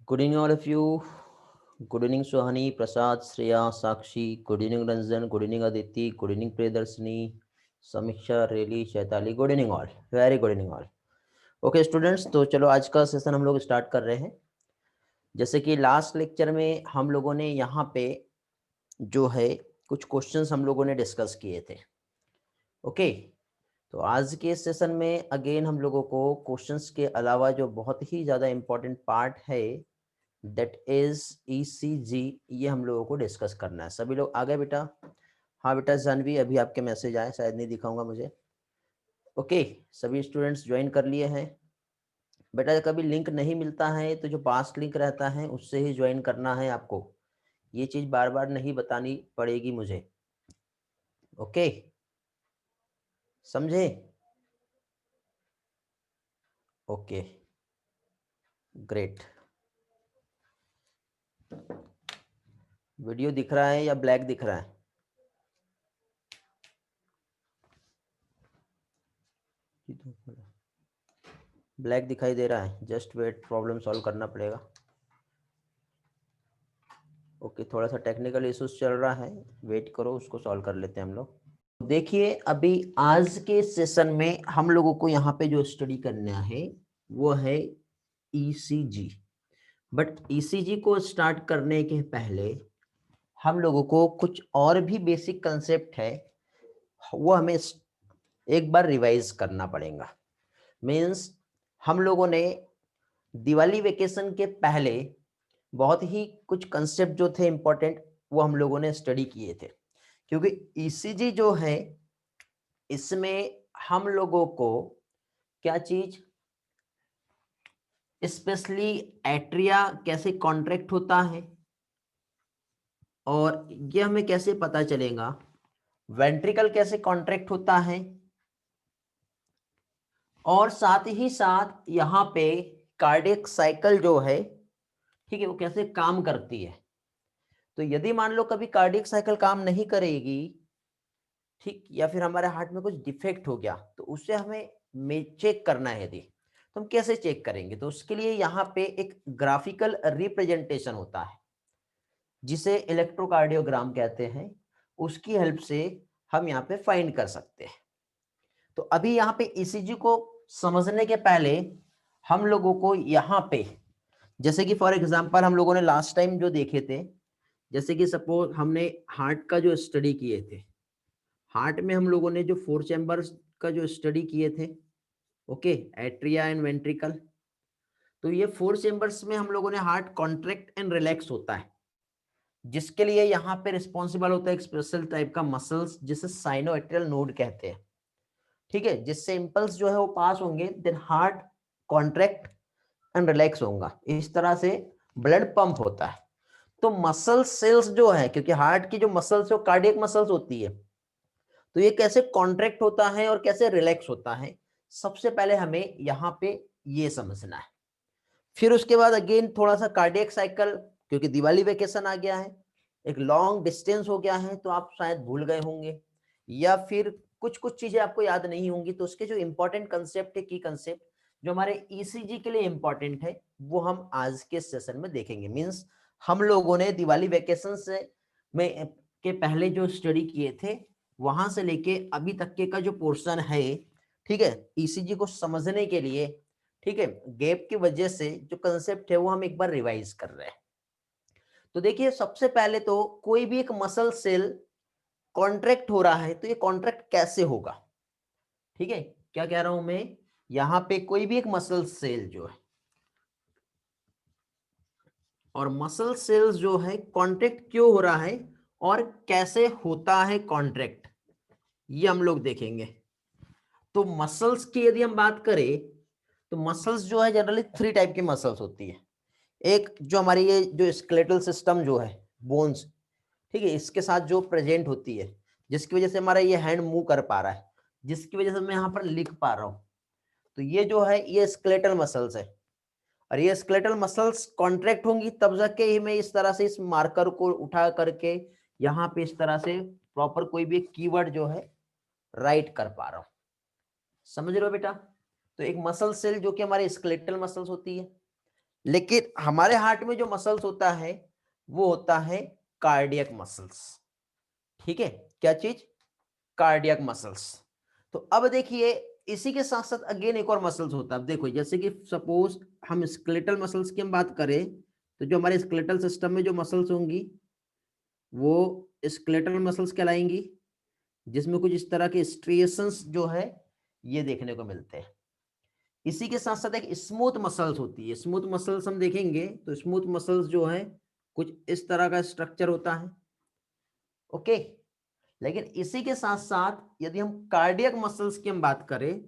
Good evening, all of you. Good evening, Suhani, Prasad, Shreya, Sakshi. Good evening, Ranjan. Good evening, Aditi. Good evening, Priyadarshini, Samiksha, Reli, Shaitali. Good evening, all. Very good evening, all. Okay students, तो चलो आज का session हम लोग start कर रहे हैं। जैसे कि लास्ट लेक्चर में हम लोगों ने यहाँ पे जो है कुछ क्वेश्चंस हम लोगों ने डिस्कस किए थे। ओके, तो आज के सेशन में अगेन हम लोगों को क्वेश्चंस के अलावा जो बहुत ही ज़्यादा इम्पोर्टेंट पार्ट है दैट इज ईसीजी, ये हम लोगों को डिस्कस करना है। सभी लोग आ गए बेटा? हाँ बेटा जानवी, अभी आपके मैसेज आए, शायद नहीं दिखाऊंगा मुझे। ओके, सभी स्टूडेंट्स ज्वाइन कर लिए हैं बेटा? कभी लिंक नहीं मिलता है तो जो पास्ट लिंक रहता है उससे ही ज्वाइन करना है आपको। ये चीज़ बार बार नहीं बतानी पड़ेगी मुझे। ओके, समझे? Okay, great. वीडियो दिख रहा है या ब्लैक दिख रहा है? ब्लैक दिखाई दे रहा है। जस्ट वेट, प्रॉब्लम सॉल्व करना पड़ेगा। ओके, थोड़ा सा टेक्निकल इश्यूज चल रहा है, वेट करो, उसको सॉल्व कर लेते हैं हम लोग। देखिए, अभी आज के सेशन में हम लोगों को यहाँ पे जो स्टडी करना है वो है ईसीजी। बट ईसीजी को स्टार्ट करने के पहले हम लोगों को कुछ और भी बेसिक कंसेप्ट है, वो हमें एक बार रिवाइज करना पड़ेगा। मीन्स हम लोगों ने दिवाली वेकेशन के पहले बहुत ही कुछ कंसेप्ट जो थे इम्पोर्टेंट, वो हम लोगों ने स्टडी किए थे। क्योंकि ईसीजी जो है इसमें हम लोगों को क्या चीज, स्पेशली एट्रिया कैसे कॉन्ट्रैक्ट होता है और ये हमें कैसे पता चलेगा, वेंट्रिकल कैसे कॉन्ट्रैक्ट होता है, और साथ ही साथ यहाँ पे कार्डियक साइकिल जो है, ठीक है, वो कैसे काम करती है। तो यदि मान लो कभी कार्डियक साइकिल काम नहीं करेगी, ठीक, या फिर हमारे हार्ट में कुछ डिफेक्ट हो गया, तो उसे हमें चेक करना है। यदि तो हम कैसे चेक करेंगे, तो उसके लिए यहाँ पे एक ग्राफिकल रिप्रेजेंटेशन होता है जिसे इलेक्ट्रोकार्डियोग्राम कहते हैं। उसकी हेल्प से हम यहाँ पे फाइंड कर सकते हैं। तो अभी यहाँ पे ईसीजी को समझने के पहले हम लोगों को यहाँ पे, जैसे कि फॉर एग्जांपल हम लोगों ने लास्ट टाइम जो देखे थे, जैसे कि सपोज हमने हार्ट का जो स्टडी किए थे, हार्ट में हम लोगों ने जो 4 चैम्बर्स का जो स्टडी किए थे, ओके, एट्रिया एंड वेंट्रिकल। तो ये 4 चैम्बर्स में हम लोगों ने हार्ट कॉन्ट्रैक्ट एंड रिलैक्स होता है, जिसके लिए यहाँ पे रिस्पॉन्सिबल होता है एक स्पेशल टाइप का मसल्स जिसे साइनोएट्रियल नोड कहते हैं। ठीक है, जिससे इंपल्स जो है वो पास होंगे, then heart contract and relax होगा। इस तरह से ब्लड पंप होता है। तो मसल सेल्स जो है, क्योंकि हार्ट की जो मसल्स है वो कार्डियक मसल्स होती है, तो ये कैसे कॉन्ट्रैक्ट होता है और कैसे रिलैक्स होता है, सबसे पहले हमें यहाँ पे ये समझना है। फिर उसके बाद अगेन थोड़ा सा कार्डियक साइकिल, क्योंकि दिवाली वेकेशन आ गया है, एक लॉन्ग डिस्टेंस हो गया है, तो आप शायद भूल गए होंगे या फिर कुछ कुछ चीजें आपको याद नहीं होंगी। तो उसके जो इंपॉर्टेंट कंसेप्ट है, की कंसेप्ट जो हमारे ईसीजी के लिए इंपॉर्टेंट है, वो हम आज के सेशन में देखेंगे। मींस हम लोगों ने दिवाली वेकेशन से में के पहले जो स्टडी किए थे, वहां से लेके अभी तक के का जो पोर्शन है, ठीक है, ईसीजी को समझने के लिए, ठीक है, गैप की वजह से जो कंसेप्ट है वो हम एक बार रिवाइज कर रहे हैं। तो देखिए, सबसे पहले तो कोई भी एक मसल सेल कॉन्ट्रैक्ट हो रहा है, तो ये कॉन्ट्रैक्ट कैसे होगा? ठीक है, क्या कह रहा हूं मैं, यहां पे कोई भी एक मसल सेल जो है, और मसल सेल्स जो है कॉन्ट्रैक्ट क्यों हो रहा है और कैसे होता है कॉन्ट्रैक्ट, ये हम लोग देखेंगे। तो मसल्स की यदि हम बात करें, तो मसल्स जो है जनरली 3 टाइप की मसल्स होती है। एक जो हमारी ये जो स्केलेटल सिस्टम जो है, बोन्स, ठीक है, इसके साथ जो प्रेजेंट होती है, जिसकी वजह से हमारा ये हैंड मूव कर पा रहा है, जिसकी वजह से मैं यहाँ पर लिख पा रहा हूँ, तो ये जो है ये स्केलेटल मसल्स है। और ये स्केलेटल मसल्स कॉन्ट्रैक्ट होंगी तब जाके ही मैं इस तरह से इस मार्कर को उठा करके यहाँ पे इस तरह से प्रॉपर कोई भी कीवर्ड जो है राइट कर पा रहा हूँ। समझ रहे हो बेटा? तो एक मसल सेल जो कि हमारे स्केलेटल मसल्स होती है, लेकिन हमारे हार्ट में जो मसल्स होता है वो होता है कार्डियक मसल्स। ठीक है, क्या चीज? Cardiac muscles. तो अब देखिए इसी के साथ साथ अगेन एक और मसल्स होता है। अब देखो जैसे कि सपोज हम स्केलेटल मसल्स की हम बात करें, तो जो हमारे स्केलेटल सिस्टम में जो मसल्स होंगी वो स्केलेटल मसल्स कहलाएंगी, जिसमें कुछ इस तरह के स्ट्रिएशंस जो है ये देखने को मिलते हैं। इसी के साथ साथ एक स्मूथ मसल्स होती है। स्मूथ मसल्स हम देखेंगे तो स्मूथ मसल्स जो है कुछ इस तरह का स्ट्रक्चर होता है। ओके, लेकिन इसी के साथ साथ यदि हम कार्डियक मसल्स की हम बात करें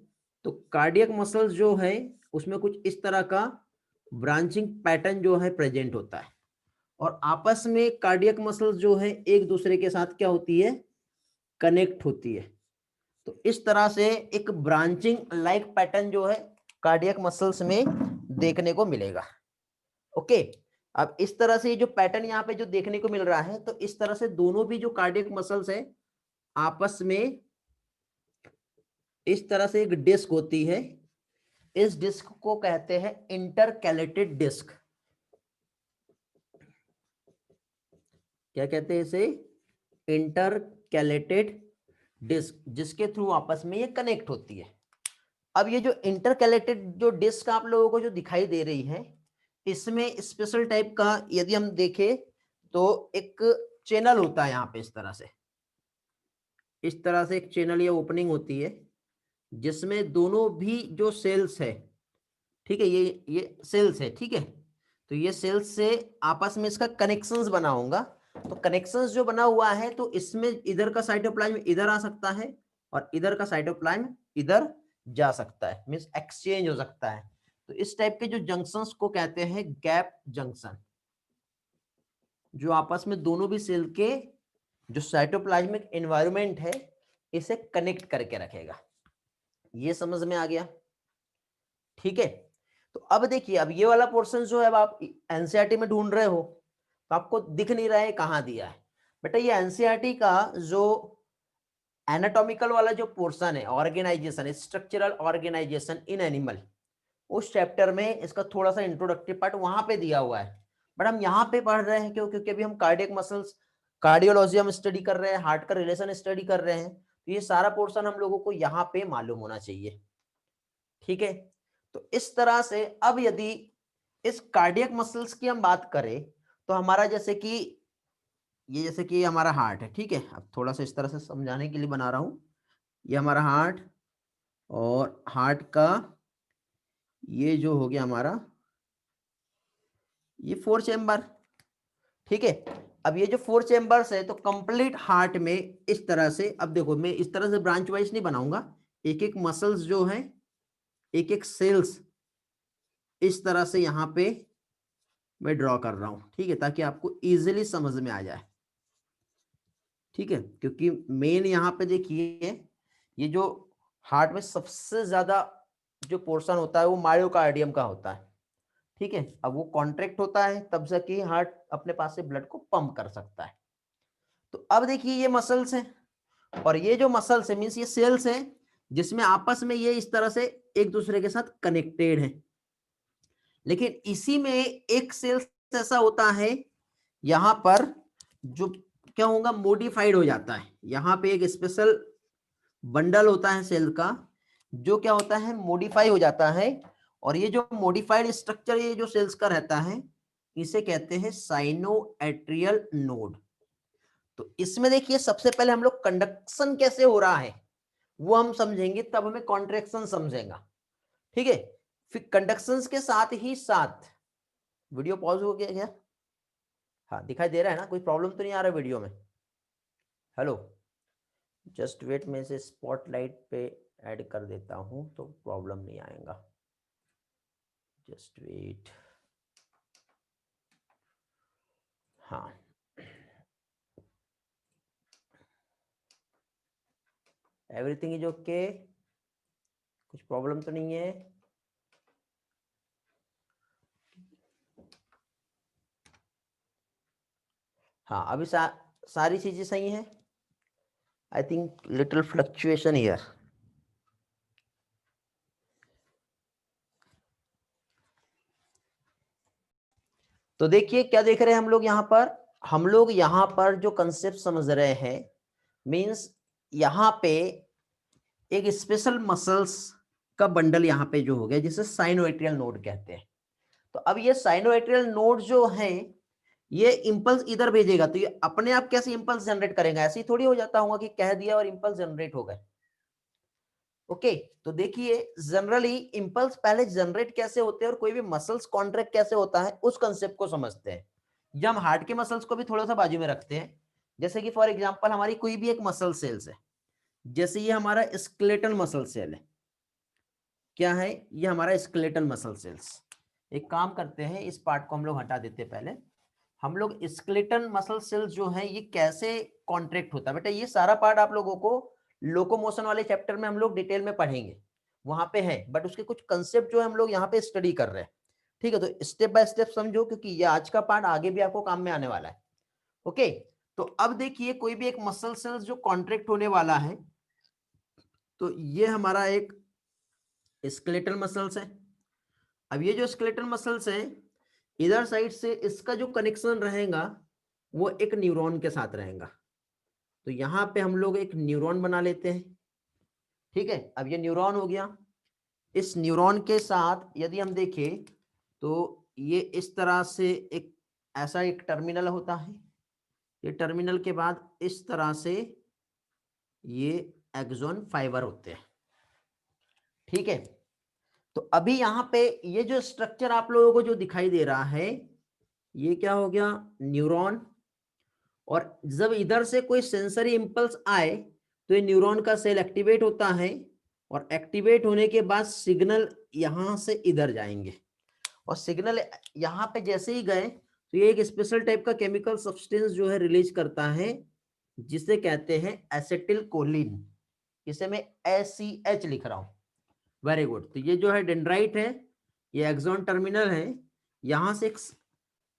तो कार्डियक मसल्स जो है उसमें कुछ इस तरह का ब्रांचिंग पैटर्न जो है प्रेजेंट होता है, और आपस में कार्डियक मसल्स जो है एक दूसरे के साथ क्या होती है? कनेक्ट होती है। तो इस तरह से एक ब्रांचिंग लाइक पैटर्न जो है कार्डियक मसल्स में देखने को मिलेगा। ओके, अब इस तरह से जो पैटर्न यहाँ पे जो देखने को मिल रहा है, तो इस तरह से दोनों भी जो कार्डियक मसल्स है आपस में इस तरह से एक डिस्क होती है। इस डिस्क को कहते हैं इंटरकैलेटेड डिस्क। क्या कहते हैं इसे? इंटरकैलेटेड डिस्क, जिसके थ्रू आपस में ये कनेक्ट होती है। अब ये जो इंटरकैलेटेड जो डिस्क आप लोगों को जो दिखाई दे रही है, इसमें स्पेशल टाइप का यदि हम देखें तो एक चैनल होता है यहाँ पे इस तरह से एक चैनल या ओपनिंग होती है, जिसमें दोनों भी जो सेल्स है, ठीक है, ये सेल्स है, ठीक है, तो ये सेल्स से आपस में इसका कनेक्शंस बना होगा। तो कनेक्शंस जो बना हुआ है तो इसमें इधर का साइटोप्लाज्म इधर आ सकता है और इधर का साइटोप्लाज्म इधर जा सकता है, मींस एक्सचेंज हो सकता है। तो इस टाइप के जो जंक्शंस को कहते हैं गैप जंक्शन, जो आपस में दोनों भी सेल के जो साइटोप्लाज्मिक एनवायरनमेंट है इसे कनेक्ट करके रखेगा। ये समझ में आ गया? ठीक है, तो अब देखिए, अब ये वाला पोर्शन जो है अब आप एनसीईआरटी में ढूंढ रहे हो तो आपको दिख नहीं रहा है कहां दिया है। बेटा ये एनसीईआरटी का जो एनाटॉमिकल वाला जो पोर्शन है, organization, structural organization in animal, उस चैप्टर में इसका थोड़ा सा इंट्रोडक्टिव पार्ट वहां पे दिया हुआ है। बट हम यहाँ पे पढ़ रहे हैं क्यों? क्योंकि अभी हम कार्डियक मसल्स, कार्डियोलॉजी हम स्टडी कर रहे हैं, हार्ट का रिलेशन स्टडी कर रहे हैं, तो ये सारा पोर्शन हम लोगों को यहाँ पे मालूम होना चाहिए। ठीक है, तो इस तरह से अब यदि इस कार्डियक मसल्स की हम बात करें तो हमारा जैसे कि हमारा हार्ट है, ठीक है, अब थोड़ा सा इस तरह से समझाने के लिए बना रहा हूं। ये हमारा हार्ट, और हार्ट का ये जो हो गया हमारा ये 4 चेम्बर, ठीक है। अब ये जो 4 चेम्बर्स है तो कंप्लीट हार्ट में इस तरह से, अब देखो मैं इस तरह से ब्रांच वाइज नहीं बनाऊंगा, एक एक मसल्स जो है, एक एक सेल्स इस तरह से यहां पे मैं ड्रॉ कर रहा हूं, ठीक है, ताकि आपको इजीली समझ में आ जाए। ठीक है, क्योंकि मेन यहाँ पे देखिए ये जो हार्ट में सबसे ज्यादा जो पोर्शन होता है वो मायोकार्डियम का होता है। ठीक है, अब वो कॉन्ट्रैक्ट होता है तब जाके हार्ट अपने पास से ब्लड को पंप कर सकता है। तो अब देखिए ये मसल्स हैं, और ये जो मसल्स है मीन्स ये सेल्स हैं, जिसमें आपस में ये इस तरह से एक दूसरे के साथ कनेक्टेड है। लेकिन इसी में एक सेल ऐसा होता है यहां पर जो क्या होगा, मॉडिफाइड हो जाता है। यहां पे एक स्पेशल बंडल होता है सेल का, जो क्या होता है, मॉडिफाई हो जाता है, और ये जो मॉडिफाइड स्ट्रक्चर ये जो सेल्स का रहता है इसे कहते हैं साइनोएट्रियल नोड। तो इसमें देखिए सबसे पहले हम लोग कंडक्शन कैसे हो रहा है वो हम समझेंगे, तब हमें कॉन्ट्रैक्शन समझेगा। ठीक है, फिर कंडक्शन के साथ ही साथ, वीडियो पॉज हो गया क्या? हाँ दिखाई दे रहा है ना, कोई प्रॉब्लम तो नहीं आ रहा वीडियो में? हेलो, जस्ट वेट, मैं इसे स्पॉटलाइट पे ऐड कर देता हूं तो प्रॉब्लम नहीं आएगा। Just wait. हाँ, एवरीथिंग इज ओके, कुछ प्रॉब्लम तो नहीं है? हाँ अभी सारी चीजें सही हैं। I think little fluctuation here. तो देखिए क्या देख रहे हैं हम लोग यहाँ पर, हम लोग यहाँ पर जो कंसेप्ट समझ रहे हैं, मींस यहाँ पे एक स्पेशल मसल्स का बंडल यहाँ पे जो हो गया जिसे साइनोएट्रियल नोड कहते हैं। तो अब ये साइनोएट्रियल नोड जो है ये इंपल्स इधर भेजेगा, तो ये अपने आप कैसे इंपल्स जनरेट करेगा, ऐसे ही थोड़ी हो जाता होगा कि कह दिया और इंपल्स जनरेट हो गए। ओके तो देखिए जनरली इंपल्स पहले जनरेट कैसे होते हैं और कोई भी मसल्स कॉन्ट्रैक्ट कैसे होता है उस कंसेप्ट को समझते हैं। जब हम हार्ट के मसल्स को भी थोड़ा सा बाजू में रखते हैं, जैसे कि फॉर एग्जांपल हमारी कोई भी एक मसल सेल्स है, जैसे ये हमारा स्केलेटल मसल सेल है, क्या है ये हमारा स्केलेटल मसल सेल्स। एक काम करते हैं इस पार्ट को हम लोग हटा देते हैं, पहले हम लोग स्केलेटल मसल सेल्स जो है ये कैसे कॉन्ट्रैक्ट होता है। बेटा ये सारा पार्ट आप लोगों को लोकोमोशन वाले चैप्टर में हम लोग डिटेल में पढ़ेंगे, वहां पे है, बट उसके कुछ कंसेप्ट जो है हम लोग यहाँ पे स्टडी कर रहे हैं। ठीक है तो स्टेप बाय स्टेप समझो, क्योंकि ये आज का पार्ट आगे भी आपको काम में आने वाला है। ओके तो अब देखिए कोई भी एक मसल सेल्स जो कॉन्ट्रैक्ट होने वाला है, तो ये हमारा एक स्केलेटल मसल्स है। अब ये जो स्केलेटल मसल्स है इधर साइड से इसका जो कनेक्शन रहेगा वो एक न्यूरॉन के साथ रहेगा। तो यहाँ पे हम लोग एक न्यूरॉन बना लेते हैं। ठीक है अब ये न्यूरॉन हो गया, इस न्यूरॉन के साथ यदि हम देखें तो ये इस तरह से एक ऐसा एक टर्मिनल होता है, ये टर्मिनल के बाद इस तरह से ये एक्सॉन फाइबर होते हैं। ठीक है तो अभी यहाँ पे ये जो स्ट्रक्चर आप लोगों को जो दिखाई दे रहा है ये क्या हो गया, न्यूरॉन। और जब इधर से कोई सेंसरी इंपल्स आए तो ये न्यूरॉन का सेल एक्टिवेट होता है, और एक्टिवेट होने के बाद सिग्नल यहां से इधर जाएंगे, और सिग्नल यहाँ पे जैसे ही गए तो ये एक स्पेशल टाइप का केमिकल सब्सटेंस जो है रिलीज करता है जिसे कहते हैं एसिटिल कोलिन। इसे मैं ACH लिख रहा हूं। Very good. तो ये जो है डेंड्राइट है, ये एक्सॉन टर्मिनल है, यहां से एक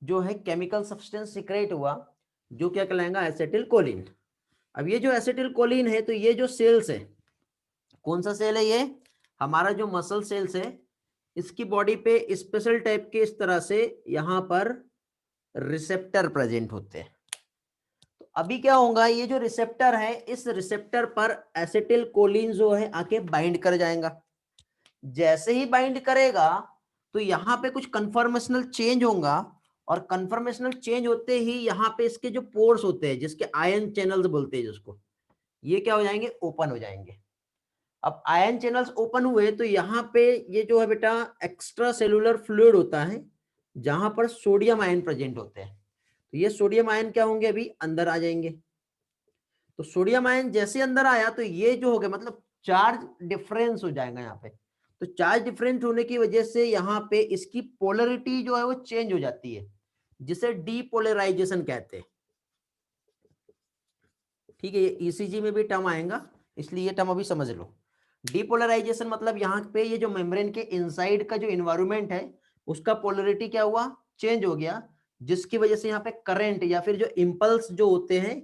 जो है केमिकल सब्सटेंस सीक्रेट हुआ जो क्या कहलाएगा, एसिटिल कोलिन। अब ये जो एसिटिल कोलिन है तो ये जो सेल्स है, कौन सा सेल है ये, हमारा जो मसल सेल्स है, इसकी बॉडी पे स्पेशल टाइप के इस तरह से यहां पर रिसेप्टर प्रेजेंट होते हैं। तो अभी क्या होगा, ये जो रिसेप्टर है इस रिसेप्टर पर एसिटिल कोलिन जो है आके बाइंड कर जाएगा। जैसे ही बाइंड करेगा तो यहाँ पे कुछ कन्फर्मेशनल चेंज होगा, और कन्फर्मेशनल चेंज होते ही यहाँ पे इसके जो पोर्स होते हैं जिसके आयन चैनल्स बोलते हैं जिसको, ये क्या हो जाएंगे, ओपन हो जाएंगे। अब आयन चैनल्स ओपन हुए तो यहाँ पे ये जो है बेटा एक्स्ट्रा सेलुलर फ्लूइड होता है जहां पर सोडियम आयन प्रेजेंट होते हैं। तो ये सोडियम आयन क्या होंगे, अभी अंदर आ जाएंगे। तो सोडियम आयन जैसे अंदर आया तो ये जो हो गया मतलब चार्ज डिफरेंस हो जाएगा यहाँ पे। तो चार्ज डिफरेंस होने की वजह से यहाँ पे इसकी पोलरिटी जो है वो चेंज हो जाती है, जिसे डीपोलराइजेशन कहते हैं। ठीक है ये ईसीजी में भी टर्म आएगा, इसलिए ये टर्म अभी समझ लो। डीपोलराइजेशन मतलब यहाँ पे ये जो मेम्ब्रेन के इनसाइड का जो इन्वायरमेंट है उसका पोलरिटी क्या हुआ, चेंज हो गया, जिसकी वजह से यहाँ पे करंट या फिर जो इंपल्स जो होते हैं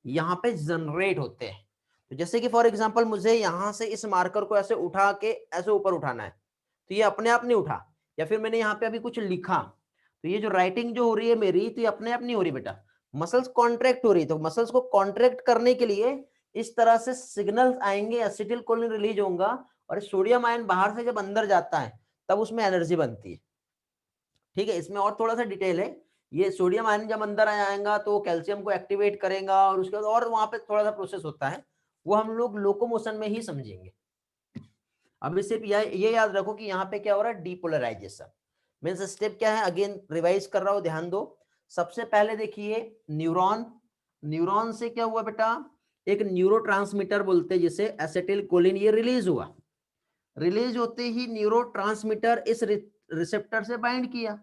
यहाँ पे जनरेट होते हैं। तो जैसे कि फॉर एग्जांपल मुझे यहाँ से इस मार्कर को ऐसे उठा के ऐसे ऊपर उठाना है, तो ये अपने आप नहीं उठा, या फिर मैंने यहाँ पे अभी कुछ लिखा तो ये जो राइटिंग जो हो रही है मेरी, तो ये अपने आप नहीं हो रही बेटा, मसल्स कॉन्ट्रैक्ट हो रही। तो मसल्स को कॉन्ट्रैक्ट करने के लिए इस तरह से सिग्नल्स आएंगे, एसिटिल कोलिन रिलीज होगा, और सोडियम आयन बाहर से जब अंदर जाता है तब उसमें एनर्जी बनती है। ठीक है इसमें और थोड़ा सा डिटेल है, ये सोडियम आयन जब अंदर आएगा तो कैल्शियम को एक्टिवेट करेगा, और उसके बाद और वहां पे थोड़ा सा प्रोसेस होता है, वो हम लोग लोकोमोशन में ही समझेंगे। अब सिर्फ ये याद रखो कि यहाँ पे क्या हो रहा है, डीपोलराइजेशन। मीन्स स्टेप क्या है, अगेन रिवाइज कर रहा हूं, ध्यान दो। सबसे पहले देखिए न्यूरॉन, न्यूरॉन से क्या हुआ बेटा, एक न्यूरोट्रांसमीटर बोलते हैं जिसे एसिटिल कोलिन, ये रिलीज हुआ। रिलीज होते ही न्यूरोट्रांसमीटर इस रिसेप्टर से बाइंड किया,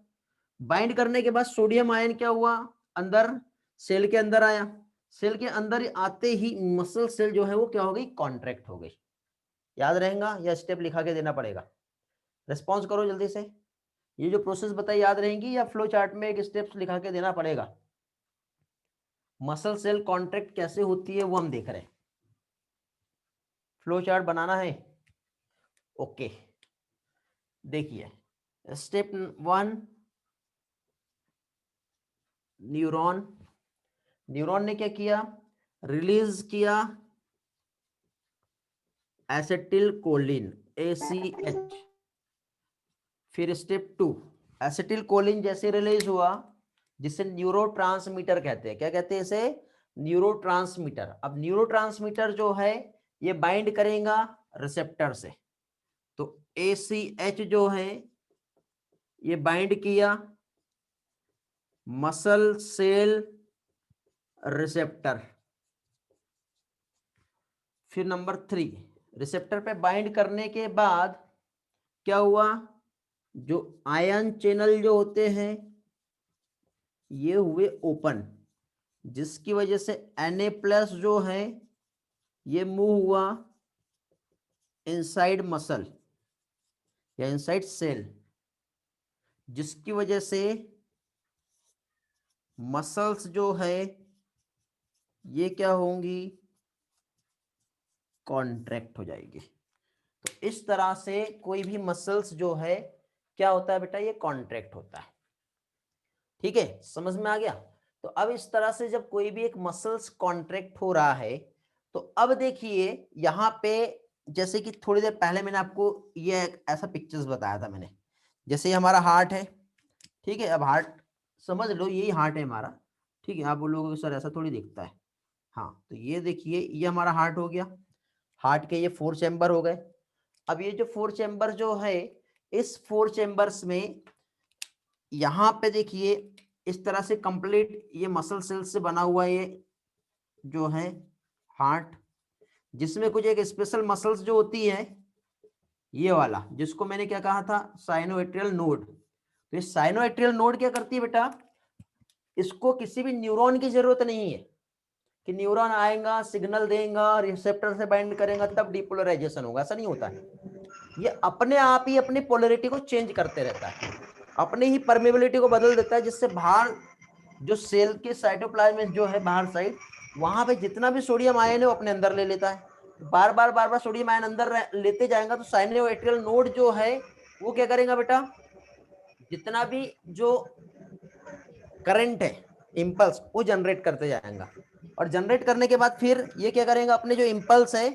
बाइंड करने के बाद सोडियम आयन क्या हुआ, अंदर सेल के अंदर आया, सेल के अंदर आते ही मसल सेल जो है वो क्या हो गई, कॉन्ट्रैक्ट हो गई। याद रहेगा या स्टेप लिखा के देना पड़ेगा, रिस्पॉन्स करो जल्दी से। ये जो प्रोसेस बताई याद रहेंगी या फ्लो चार्ट में एक स्टेप्स लिखा के देना पड़ेगा। मसल सेल कॉन्ट्रैक्ट कैसे होती है वो हम देख रहे हैं, फ्लो चार्ट बनाना है। ओके देखिए स्टेप 1, न्यूरॉन, न्यूरॉन ने क्या किया, रिलीज किया एसिटिल कोलिन ACH। फिर स्टेप 2, एसिटिल कोलिन जैसे रिलीज हुआ, जिसे न्यूरोट्रांसमीटर कहते हैं। क्या कहते हैं इसे, न्यूरोट्रांसमीटर। अब न्यूरोट्रांसमीटर जो है ये बाइंड करेगा रिसेप्टर से, तो ACH जो है ये बाइंड किया मसल सेल रिसेप्टर। फिर नंबर 3, रिसेप्टर पे बाइंड करने के बाद क्या हुआ, जो आयन चैनल जो होते हैं ये हुए ओपन, जिसकी वजह से Na+ जो है ये मूव हुआ इनसाइड मसल या इनसाइड सेल, जिसकी वजह से मसल्स जो है ये क्या होंगी, कॉन्ट्रैक्ट हो जाएगी। तो इस तरह से कोई भी मसल्स जो है क्या होता है बेटा, ये कॉन्ट्रैक्ट होता है। ठीक है, समझ में आ गया। तो अब इस तरह से जब कोई भी एक मसल्स कॉन्ट्रैक्ट हो रहा है, तो अब देखिए यहाँ पे, जैसे कि थोड़ी देर पहले मैंने आपको ये ऐसा पिक्चर्स बताया था मैंने, जैसे ये हमारा हार्ट है, ठीक है। अब हार्ट समझ लो, यही हार्ट है हमारा, ठीक है। आप बोलोगे सर ऐसा थोड़ी दिखता है, हाँ तो ये देखिए ये हमारा हार्ट हो गया, हार्ट के ये 4 चैम्बर हो गए। अब ये जो 4 चैम्बर जो है, इस 4 चैम्बर्स में यहाँ पे देखिए इस तरह से कंप्लीट ये मसल सेल्स से बना हुआ ये जो है हार्ट, जिसमें कुछ एक स्पेशल मसल्स जो होती है, ये वाला जिसको मैंने क्या कहा था, साइनोएट्रियल नोड। तो ये साइनोएट्रियल नोड क्या करती है बेटा, इसको किसी भी न्यूरॉन की जरूरत नहीं है कि न्यूरॉन आएगा सिग्नल देगा रिसेप्टर से बाइंड करेगा तब डिपोलराइजेशन होगा, ऐसा नहीं होता है। ये अपने आप ही अपनी पोलरिटी को चेंज करते रहता है, अपनी ही परमेबिलिटी को बदल देता है, जिससे बाहर जो सेल के साइटोप्लाज्म में जो है बाहर साइड, वहां पे जितना भी सोडियम आयन है वो अपने अंदर ले लेता है। बार बार सोडियम आयन अंदर लेते जाएगा, तो साइनोएट्रियल नोड जो है वो क्या करेगा बेटा, जितना भी जो करंट है इंपल्स वो जनरेट करते जाएगा, और जनरेट करने के बाद फिर ये क्या करेगा, अपने जो इंपल्स है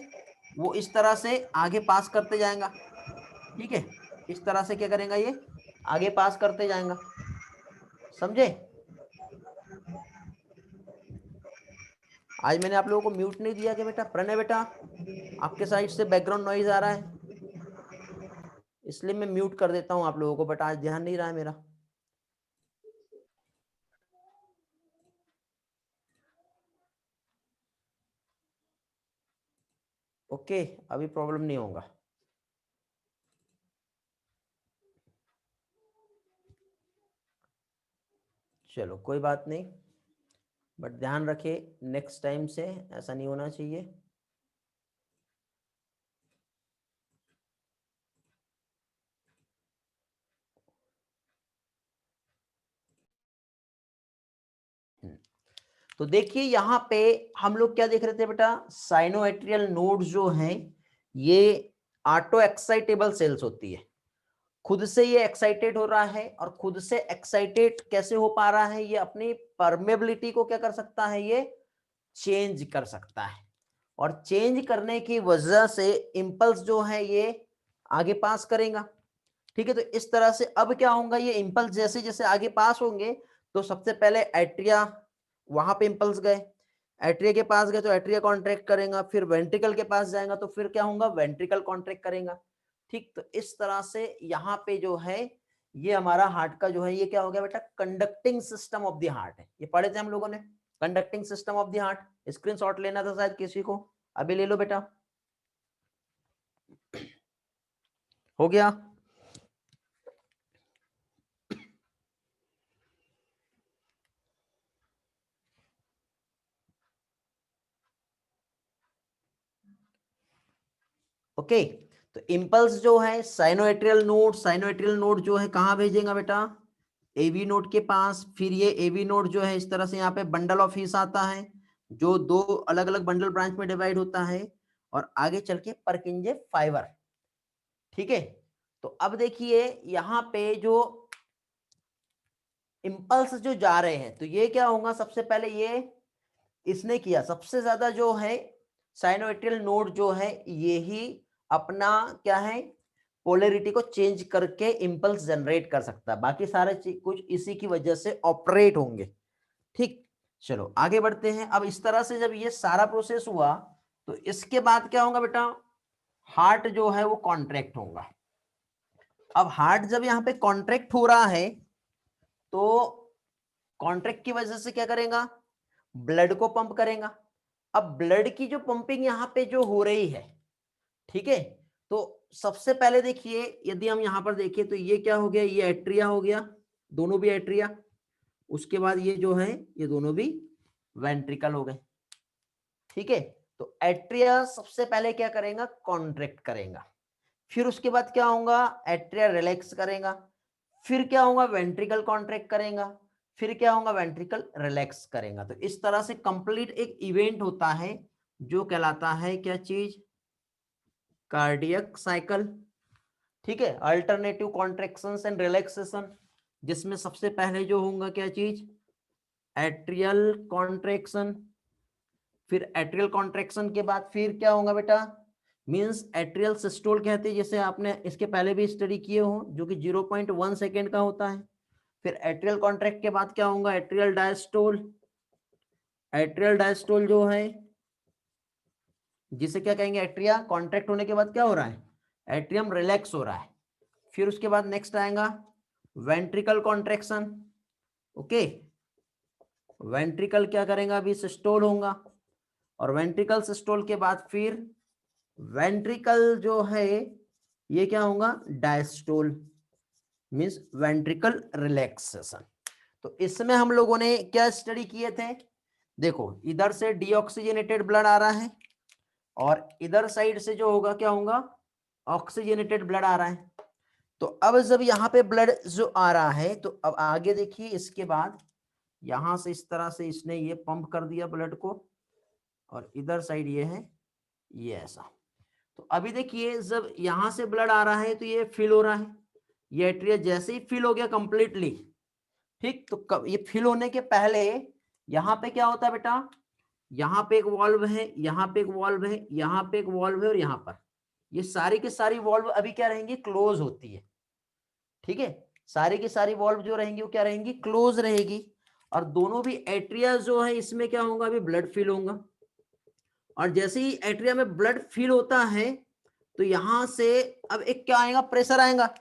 वो इस तरह से आगे पास करते जाएगा। ठीक है, इस तरह से क्या करेगा, ये आगे पास करते जाएगा, समझे। आज मैंने आप लोगों को म्यूट नहीं दिया क्या बेटा, प्रणय बेटा आपके साइड से बैकग्राउंड नॉइज आ रहा है, इसलिए मैं म्यूट कर देता हूं आप लोगों को, बट आज ध्यान नहीं रहा है मेरा। ओके, अभी प्रॉब्लम नहीं होगा। चलो कोई बात नहीं, बट ध्यान रखे नेक्स्ट टाइम से ऐसा नहीं होना चाहिए। तो देखिए यहाँ पे हम लोग क्या देख रहे थे बेटा, साइनोएट्रियल नोड्स जो हैं ये ऑटो एक्साइटेबल सेल्स होती है, खुद से ये एक्साइटेड हो रहा है, और खुद से एक्साइटेड कैसे हो पा रहा है, ये अपनी परमेबिलिटी को क्या कर सकता है, ये चेंज कर सकता है, और चेंज करने की वजह से इंपल्स जो है ये आगे पास करेगा। ठीक है, तो इस तरह से अब क्या होगा, ये इंपल्स जैसे जैसे आगे पास होंगे, तो सबसे पहले एट्रिया, वहां पे इंपल्स गए, एट्रिया के पास गए तो एट्रिया कॉन्ट्रैक्ट करेगा, फिर वेंट्रिकल के पास जाएगा तो फिर क्या होगा, वेंट्रिकल कॉन्ट्रैक्ट करेगा। ठीक, तो इस तरह से यहाँ पे जो है ये हमारा हार्ट का जो है ये क्या हो गया बेटा, conducting system of the heart है, ये पढ़े थे हम लोगों ने, conducting system of the heart. Screenshot लेना था शायद किसी को, अभी ले लो बेटा, हो गया। ओके, तो इंपल्स जो है साइनोएट्रियल नोड, साइनोएट्रियल नोड जो है कहां भेजेगा बेटा, एवी नोड के पास। फिर ये एवी नोड जो है इस तरह से यहाँ पे बंडल ऑफ हिस आता है, जो 2 अलग अलग बंडल ब्रांच में डिवाइड होता है, और आगे चल के परकिंजे फाइबर। ठीक है, तो अब देखिए यहाँ पे जो इंपल्स जो जा रहे हैं, तो ये क्या होगा, सबसे पहले ये इसने किया, सबसे ज्यादा जो है साइनोएट्रियल नोड जो है ये ही अपना क्या है पोलैरिटी को चेंज करके इंपल्स जनरेट कर सकता है, बाकी सारे कुछ इसी की वजह से ऑपरेट होंगे। ठीक, चलो आगे बढ़ते हैं। अब इस तरह से जब ये सारा प्रोसेस हुआ तो इसके बाद क्या होगा बेटा, हार्ट जो है वो कॉन्ट्रैक्ट होगा। अब हार्ट जब यहां पे कॉन्ट्रैक्ट हो रहा है तो कॉन्ट्रैक्ट की वजह से क्या करेगा, ब्लड को पंप करेगा। अब ब्लड की जो पंपिंग यहां पे जो हो रही है, ठीक है, तो सबसे पहले देखिए यदि हम यहां पर देखें तो ये क्या हो गया, ये एट्रिया हो गया, दोनों भी एट्रिया। उसके बाद ये जो है ये दोनों भी वेंट्रिकल हो गए। ठीक है, तो एट्रिया सबसे पहले क्या करेगा, कॉन्ट्रैक्ट करेगा, फिर उसके बाद क्या होगा, एट्रिया रिलैक्स करेगा, फिर क्या होगा, वेंट्रिकल कॉन्ट्रैक्ट करेगा, फिर क्या होगा, वेंट्रिकल रिलैक्स करेगा। तो इस तरह से कंप्लीट एक इवेंट होता है जो कहलाता है क्या चीज, कार्डियक साइकिल। ठीक है, अल्टरनेटिव कॉन्ट्रैक्शंस एंड रिलैक्सेशन, जिसमें सबसे पहले जो होगा क्या चीज, एट्रियल कॉन्ट्रैक्शन, फिर एट्रियल कॉन्ट्रैक्शन के बाद फिर क्या होगा बेटा, मींस एट्रियल सिस्टोल कहते हैं, जैसे आपने इसके पहले भी स्टडी किए हो, जो कि 0.1 सेकेंड का होता है। फिर एट्रियल कॉन्ट्रैक्ट के बाद क्या होगा, एट्रियल डायस्टोल। एट्रियल डायस्टोल जो है जिसे क्या कहेंगे, एट्रिया कॉन्ट्रैक्ट होने के बाद क्या हो रहा है, एट्रियम रिलैक्स हो रहा है। फिर उसके बाद नेक्स्ट आएगा वेंट्रिकल कॉन्ट्रैक्शन। ओके, वेंट्रिकल क्या करेगा, अभी सिस्टोल होगा, और वेंट्रिकल सिस्टोल के बाद फिर वेंट्रिकल जो है ये क्या होगा, डायस्टोल, मींस वेंट्रिकल रिलैक्सेशन। तो इसमें हम लोगों ने क्या स्टडी किए थे, देखो इधर से डीऑक्सीजनेटेड ब्लड आ रहा है और इधर साइड से जो होगा क्या होगा, ऑक्सीजनेटेड ब्लड आ रहा है। तो अब जब यहाँ पे ब्लड जो आ रहा है तो अब आगे देखिए, इसके बाद यहां से इस तरह से इसने ये पंप कर दिया ब्लड को, और इधर साइड ये है ये ऐसा। तो अभी देखिए जब यहां से ब्लड आ रहा है तो ये फिल हो रहा है, ये एट्रिया जैसे ही फिल हो गया कंप्लीटली, ठीक, तो ये फिल होने के पहले यहाँ पे क्या होता है बेटा, यहाँ पे एक वॉल्व है, यहाँ पे एक वॉल्व है, यहाँ पे एक वॉल्व है, और यहाँ पर ये सारी की सारी वॉल्व अभी क्या रहेंगी, क्लोज होती है। ठीक है, सारी की सारी वॉल्व जो रहेंगी वो क्या रहेंगी, क्लोज रहेगी, और दोनों भी एट्रिया जो है इसमें क्या होगा, अभी ब्लड फिल होगा। और जैसे ही एट्रिया में ब्लड फिल होता है तो यहां से अब एक क्या आएगा, प्रेशर आएगा।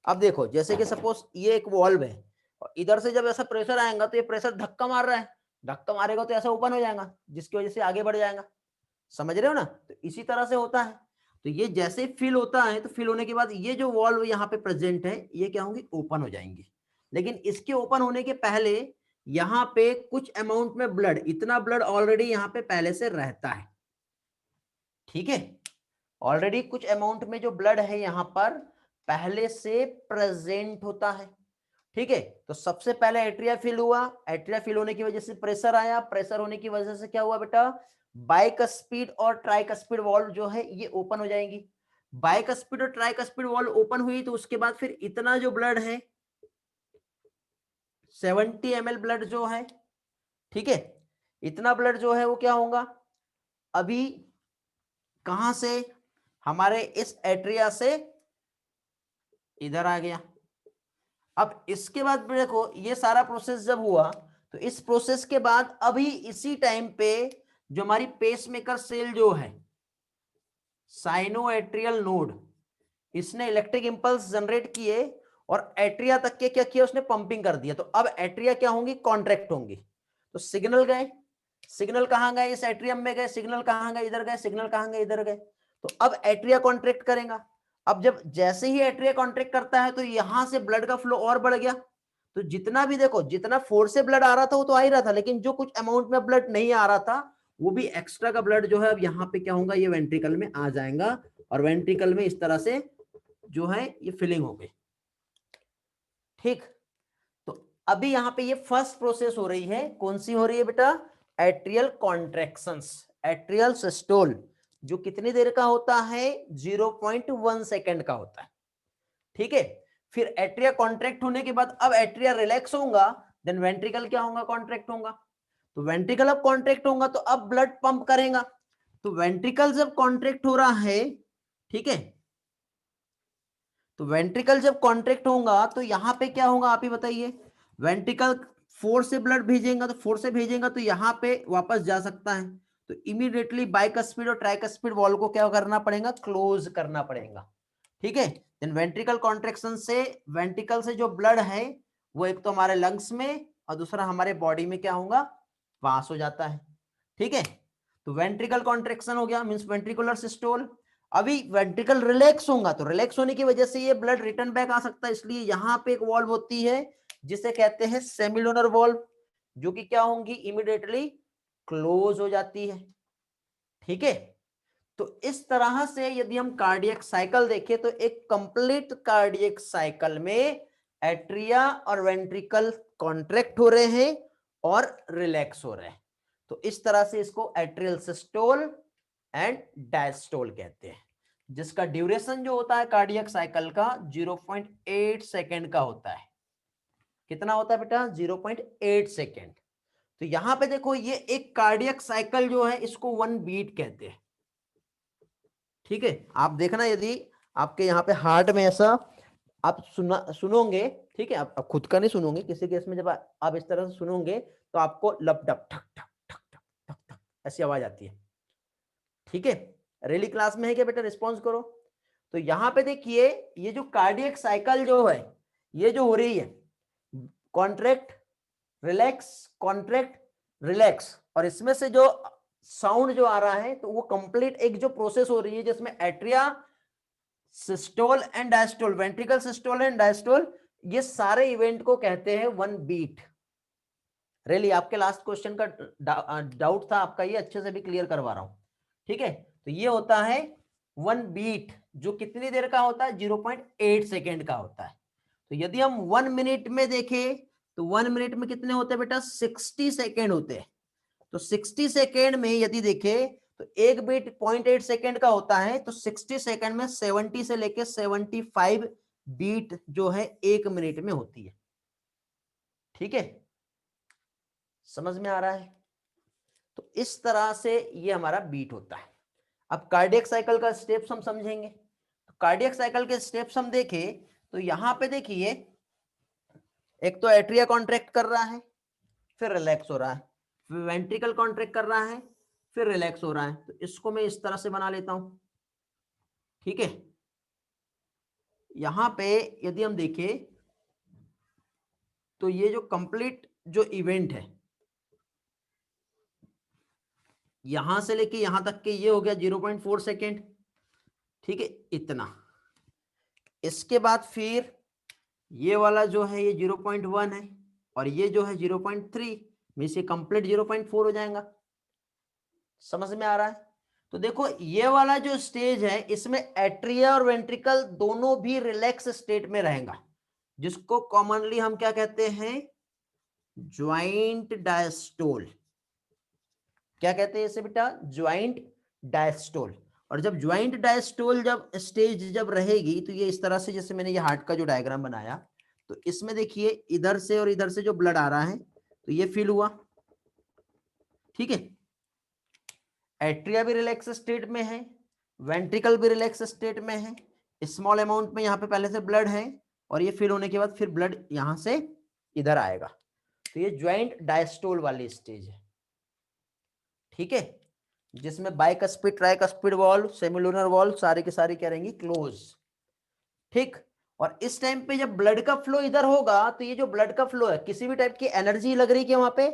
अब देखो जैसे कि सपोज ये एक वॉल्व है और इधर से जब ऐसा प्रेशर आएगा तो ये प्रेशर धक्का मार रहा है, धक्का मारेगा तो ऐसा ओपन हो जाएगा, जिसकी वजह से आगे बढ़ जाएगा। समझ रहे हो ना, तो इसी तरह से होता है। तो ये जैसे फिल होता है तो फिल होने के बाद ये जो वॉल्व यहाँ पे प्रेजेंट है ये क्या होंगी, ओपन हो जाएंगी। लेकिन इसके ओपन होने के पहले यहाँ पे कुछ अमाउंट में ब्लड, इतना ब्लड ऑलरेडी यहाँ पे पहले से रहता है। ठीक है, ऑलरेडी कुछ अमाउंट में जो ब्लड है यहाँ पर पहले से प्रेजेंट होता है। ठीक है, तो सबसे पहले एट्रिया फिल हुआ, एट्रिया फिल होने की वजह से प्रेशर आया, प्रेशर होने की वजह से क्या हुआ बेटा, बाइकस्पिड और ट्राइकस्पिड वॉल्व जो है ये ओपन हो जाएंगी। बाइकस्पिड और ट्राइकस्पिड वॉल्व ओपन हुई तो उसके बाद फिर इतना जो ब्लड है 70 ml ब्लड जो है, ठीक है, इतना ब्लड जो है वो क्या होगा, अभी कहां से, हमारे इस एट्रिया से इधर आ गया। अब इसके बाद देखो ये सारा प्रोसेस जब हुआ तो इस प्रोसेस के बाद अभी इसी टाइम पे जो हमारी पेसमेकर सेल जो है, साइनोएट्रियल नोड, इसने इलेक्ट्रिक इंपल्स जनरेट किए और एट्रिया तक के क्या किया, उसने पंपिंग कर दिया। तो अब एट्रिया क्या होंगी, कॉन्ट्रैक्ट होंगी। तो सिग्नल गए, सिग्नल कहां गए, इस एट्रियम में गए, सिग्नल कहां गए, इधर गए, सिग्नल कहां गए, इधर गए। तो अब एट्रिया कॉन्ट्रैक्ट करेगा। अब जब जैसे ही एट्रिया कॉन्ट्रैक्ट करता है तो यहां से ब्लड का फ्लो और बढ़ गया। तो जितना भी देखो, जितना फोर्स से ब्लड आ रहा था वो तो आ ही रहा था, लेकिन जो कुछ अमाउंट में ब्लड नहीं आ रहा था वो भी एक्स्ट्रा का ब्लड जो है अब यहाँ पे क्या होगा, ये वेंट्रिकल में आ जाएगा, और वेंट्रिकल में इस तरह से जो है ये फिलिंग हो गई। ठीक, तो अभी यहाँ पे ये फर्स्ट प्रोसेस हो रही है, कौन सी हो रही है बेटा, एट्रियल कॉन्ट्रैक्शंस, एट्रियल सिस्टोल, जो कितनी देर का होता है, 0.1 सेकेंड का होता है। ठीक है, फिर एट्रिया कॉन्ट्रैक्ट होने के बाद अब एट्रिया रिलैक्स होगा, देन वेंट्रिकल क्या होगा, कॉन्ट्रैक्ट होगा। तो वेंट्रिकल अब कॉन्ट्रैक्ट होगा तो अब ब्लड पंप करेगा। तो वेंट्रिकल जब कॉन्ट्रैक्ट हो रहा है, ठीक है, तो वेंट्रिकल जब कॉन्ट्रैक्ट होगा तो यहां पे क्या होगा आप ही बताइए। वेंट्रिकल फोर्स से ब्लड भेजेगा, तो फोर्स से भेजेगा तो यहां पे वापस जा सकता है, तो इमीडिएटली बाइकस्पिड और ट्राइकस्पिड वॉल्व को क्या करना पड़ेगा, क्लोज करना पड़ेगा। ठीक है, देन वेंट्रिकल कॉन्ट्रैक्शन से वेंट्रिकल से जो ब्लड है वो एक तो हमारे लंग्स में और दूसरा हमारे बॉडी में क्या होगा, पास हो जाता है। ठीक है, तो वेंट्रिकल कॉन्ट्रैक्शन हो गया मींस वेंट्रिकुलर सिस्टोल। अभी वेंट्रिकल रिलैक्स होगा तो रिलैक्स होने की वजह से ये ब्लड रिटर्न बैक आ सकता है, इसलिए यहां पे एक वॉल्व होती है जिसे कहते हैं सेमिलुनर वॉल्व, जो कि क्या होंगी, इमीडिएटली क्लोज हो जाती है। ठीक है, तो इस तरह से यदि हम कार्डियक साइकिल देखें तो एक कंप्लीट कार्डियक साइकिल में एट्रिया और वेंट्रिकल कॉन्ट्रैक्ट हो रहे हैं और रिलैक्स हो रहे हैं। तो इस तरह से इसको एट्रियल सिस्टोल एंड डायस्टोल कहते हैं, जिसका ड्यूरेशन जो होता है कार्डियक साइकिल का 0.8 सेकेंड का होता है। कितना होता है बेटा, 0.8 सेकेंड। तो यहां पे देखो ये एक कार्डियक साइकिल जो है इसको 1 बीट कहते हैं। ठीक है, आप देखना यदि आपके यहाँ पे हार्ट में ऐसा आप सुनोगे, ठीक है, आप खुद का नहीं सुनोगे, किसी केस में जब आप इस तरह से सुनोगे तो आपको लपटप ठक ठक ठक ठक ठक ठक ऐसी आवाज आती है। ठीक है, रेली क्लास में है क्या बेटा, रिस्पॉन्स करो। तो यहां पे देखिए ये जो कार्डियक साइकिल जो है ये जो हो रही है, कॉन्ट्रैक्ट रिलैक्स कॉन्ट्रैक्ट रिलैक्स, और इसमें से जो साउंड जो आ रहा है तो वो कंप्लीट एक जो प्रोसेस हो रही है जिसमें atria systole and diastole, ventricle systole and diastole, ये सारे इवेंट को कहते हैं 1 बीट। रेली आपके लास्ट क्वेश्चन का डाउट था आपका, ये अच्छे से भी क्लियर करवा रहा हूं। ठीक है, तो ये होता है 1 बीट जो कितनी देर का होता है, 0.8 सेकेंड का होता है। तो यदि हम 1 मिनट में देखें तो 1 मिनट में कितने होते हैं बेटा, 60 सेकेंड होते हैं। तो 60 सेकेंड में यदि देखें तो एक बीट 0.8 सेकेंड का होता है, तो 60 सेकेंड में 70 से लेके 75 बीट जो है 1 मिनट में होती है। ठीक है, समझ में आ रहा है। तो इस तरह से ये हमारा बीट होता है। अब कार्डियक साइकिल का स्टेप्स हम समझेंगे। तो कार्डियक साइकिल के स्टेप्स हम देखें तो यहां पे देखिए एक तो एट्रिया कॉन्ट्रैक्ट कर रहा है फिर रिलैक्स हो रहा है, फिर वेंट्रिकल कॉन्ट्रैक्ट कर रहा है फिर रिलैक्स हो रहा है। तो इसको मैं इस तरह से बना लेता हूं। ठीक है, यहां पे यदि हम देखें तो ये जो कंप्लीट जो इवेंट है यहां से लेके यहां तक के ये हो गया 0.4 सेकेंड। ठीक है, इतना। इसके बाद फिर ये वाला जो है ये 0.1 है और ये जो है 0.3 में से कंप्लीट 0.4 हो जाएगा। समझ में आ रहा है। तो देखो ये वाला जो स्टेज है इसमें एट्रिया और वेंट्रिकल दोनों भी रिलैक्स स्टेट में रहेगा, जिसको कॉमनली हम क्या कहते हैं, ज्वाइंट डायस्टोल। क्या कहते हैं इसे बेटा, ज्वाइंट डायस्टोल। और जब ज्वाइंट डायस्टोल जब स्टेज जब रहेगी तो ये इस तरह से, जैसे मैंने ये हार्ट का जो डायग्राम बनाया, तो इसमें देखिए इधर से और इधर से जो ब्लड आ रहा है तो ये फिल हुआ। ठीक है, एट्रिया भी रिलैक्स स्टेट में है, वेंट्रिकल भी रिलैक्स स्टेट में है, स्मॉल अमाउंट में यहाँ पे पहले से ब्लड है और ये फिल होने के बाद फिर ब्लड यहां से इधर आएगा। तो ये ज्वाइंट डायस्टोल वाली स्टेज है। ठीक है, जिसमें bicuspid tricuspid valve semilunar valve सारी की सारी क्या रहेंगी, क्लोज। ठीक, और इस टाइम पे जब ब्लड का फ्लो इधर होगा तो ये जो ब्लड का फ्लो है किसी भी टाइप की एनर्जी लग रही है वहां पे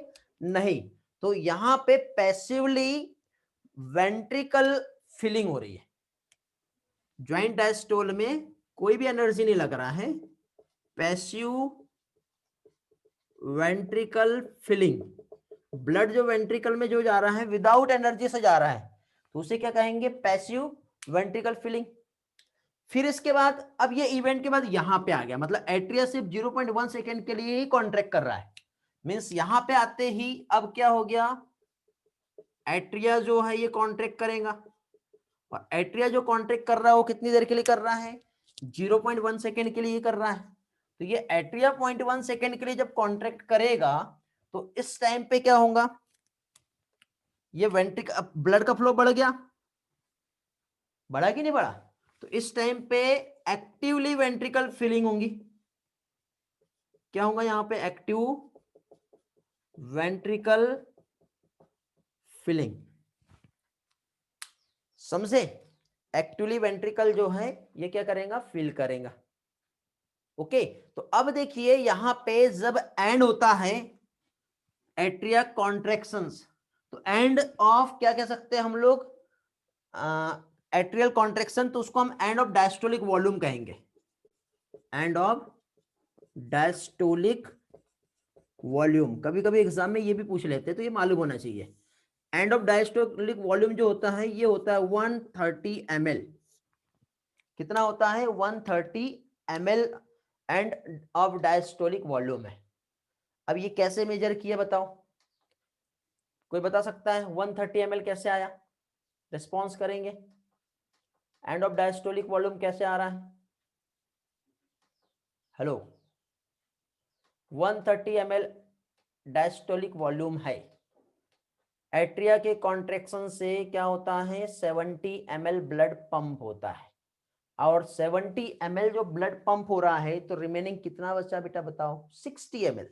नहीं, तो यहां पे पैसिवली वेंट्रिकल फिलिंग हो रही है। ज्वाइंट डायस्टोल में कोई भी एनर्जी नहीं लग रहा है, पैसिव वेंट्रिकल फिलिंग। ब्लड जो वेंट्रिकल में जो जा रहा है विदाउट एनर्जी से जा रहा है तो उसे क्या कहेंगे, पैसिव वेंट्रिकल फिलिंग। फिर इसके बाद अब ये इवेंट के बाद यहां पे आ गया, मतलब एट्रिया सिर्फ 0.1 सेकेंड के लिए ही कॉन्ट्रैक्ट कर रहा है, मींस यहां पे आते ही अब क्या हो गया, एट्रिया जो है ये कॉन्ट्रैक्ट करेगा। और एट्रिया जो कॉन्ट्रैक्ट कर रहा है वो कितनी देर के लिए कर रहा है, 0.1 सेकेंड के लिए ये कर रहा है, तो ये एट्रिया 0.1 सेकेंड के लिए जब कॉन्ट्रैक्ट करेगा तो इस टाइम पे क्या होगा, ये वेंट्रिक ब्लड का फ्लो बढ़ गया, बढ़ा कि नहीं बढ़ा, तो इस टाइम पे एक्टिवली वेंट्रिकल फिलिंग होंगी, क्या होगा यहां पे, एक्टिव वेंट्रिकल फिलिंग, समझे, एक्टिवली वेंट्रिकल जो है ये क्या करेगा, फिल करेगा। ओके, तो अब देखिए यहां पे जब एंड होता है एट्रिया कॉन्ट्रैक्शंस, तो एंड ऑफ क्या कह सकते हैं हम लोग, एट्रियल कॉन्ट्रैक्शन, तो उसको हम एंड ऑफ डायस्टोलिक वॉल्यूम कहेंगे, एंड ऑफ डायस्टोलिक वॉल्यूम। कभी कभी एग्जाम में ये भी पूछ लेते हैं तो ये मालूम होना चाहिए। एंड ऑफ डायस्टोलिक वॉल्यूम जो होता है ये होता है 130 ml, कितना होता है, 130 ml end of diastolic volume है। अब ये कैसे मेजर किया बताओ, कोई बता सकता है 130 ml कैसे आया, रिस्पॉन्स करेंगे, एंड ऑफ डायस्टोलिक वॉल्यूम कैसे आ रहा है, हेलो, 130 ml डायस्टोलिक वॉल्यूम है, एट्रिया के कॉन्ट्रैक्शन से क्या होता है, 70 ml ब्लड पंप होता है, और 70 ml जो ब्लड पंप हो रहा है तो रिमेनिंग कितना बचा बेटा बताओ, 60 ml,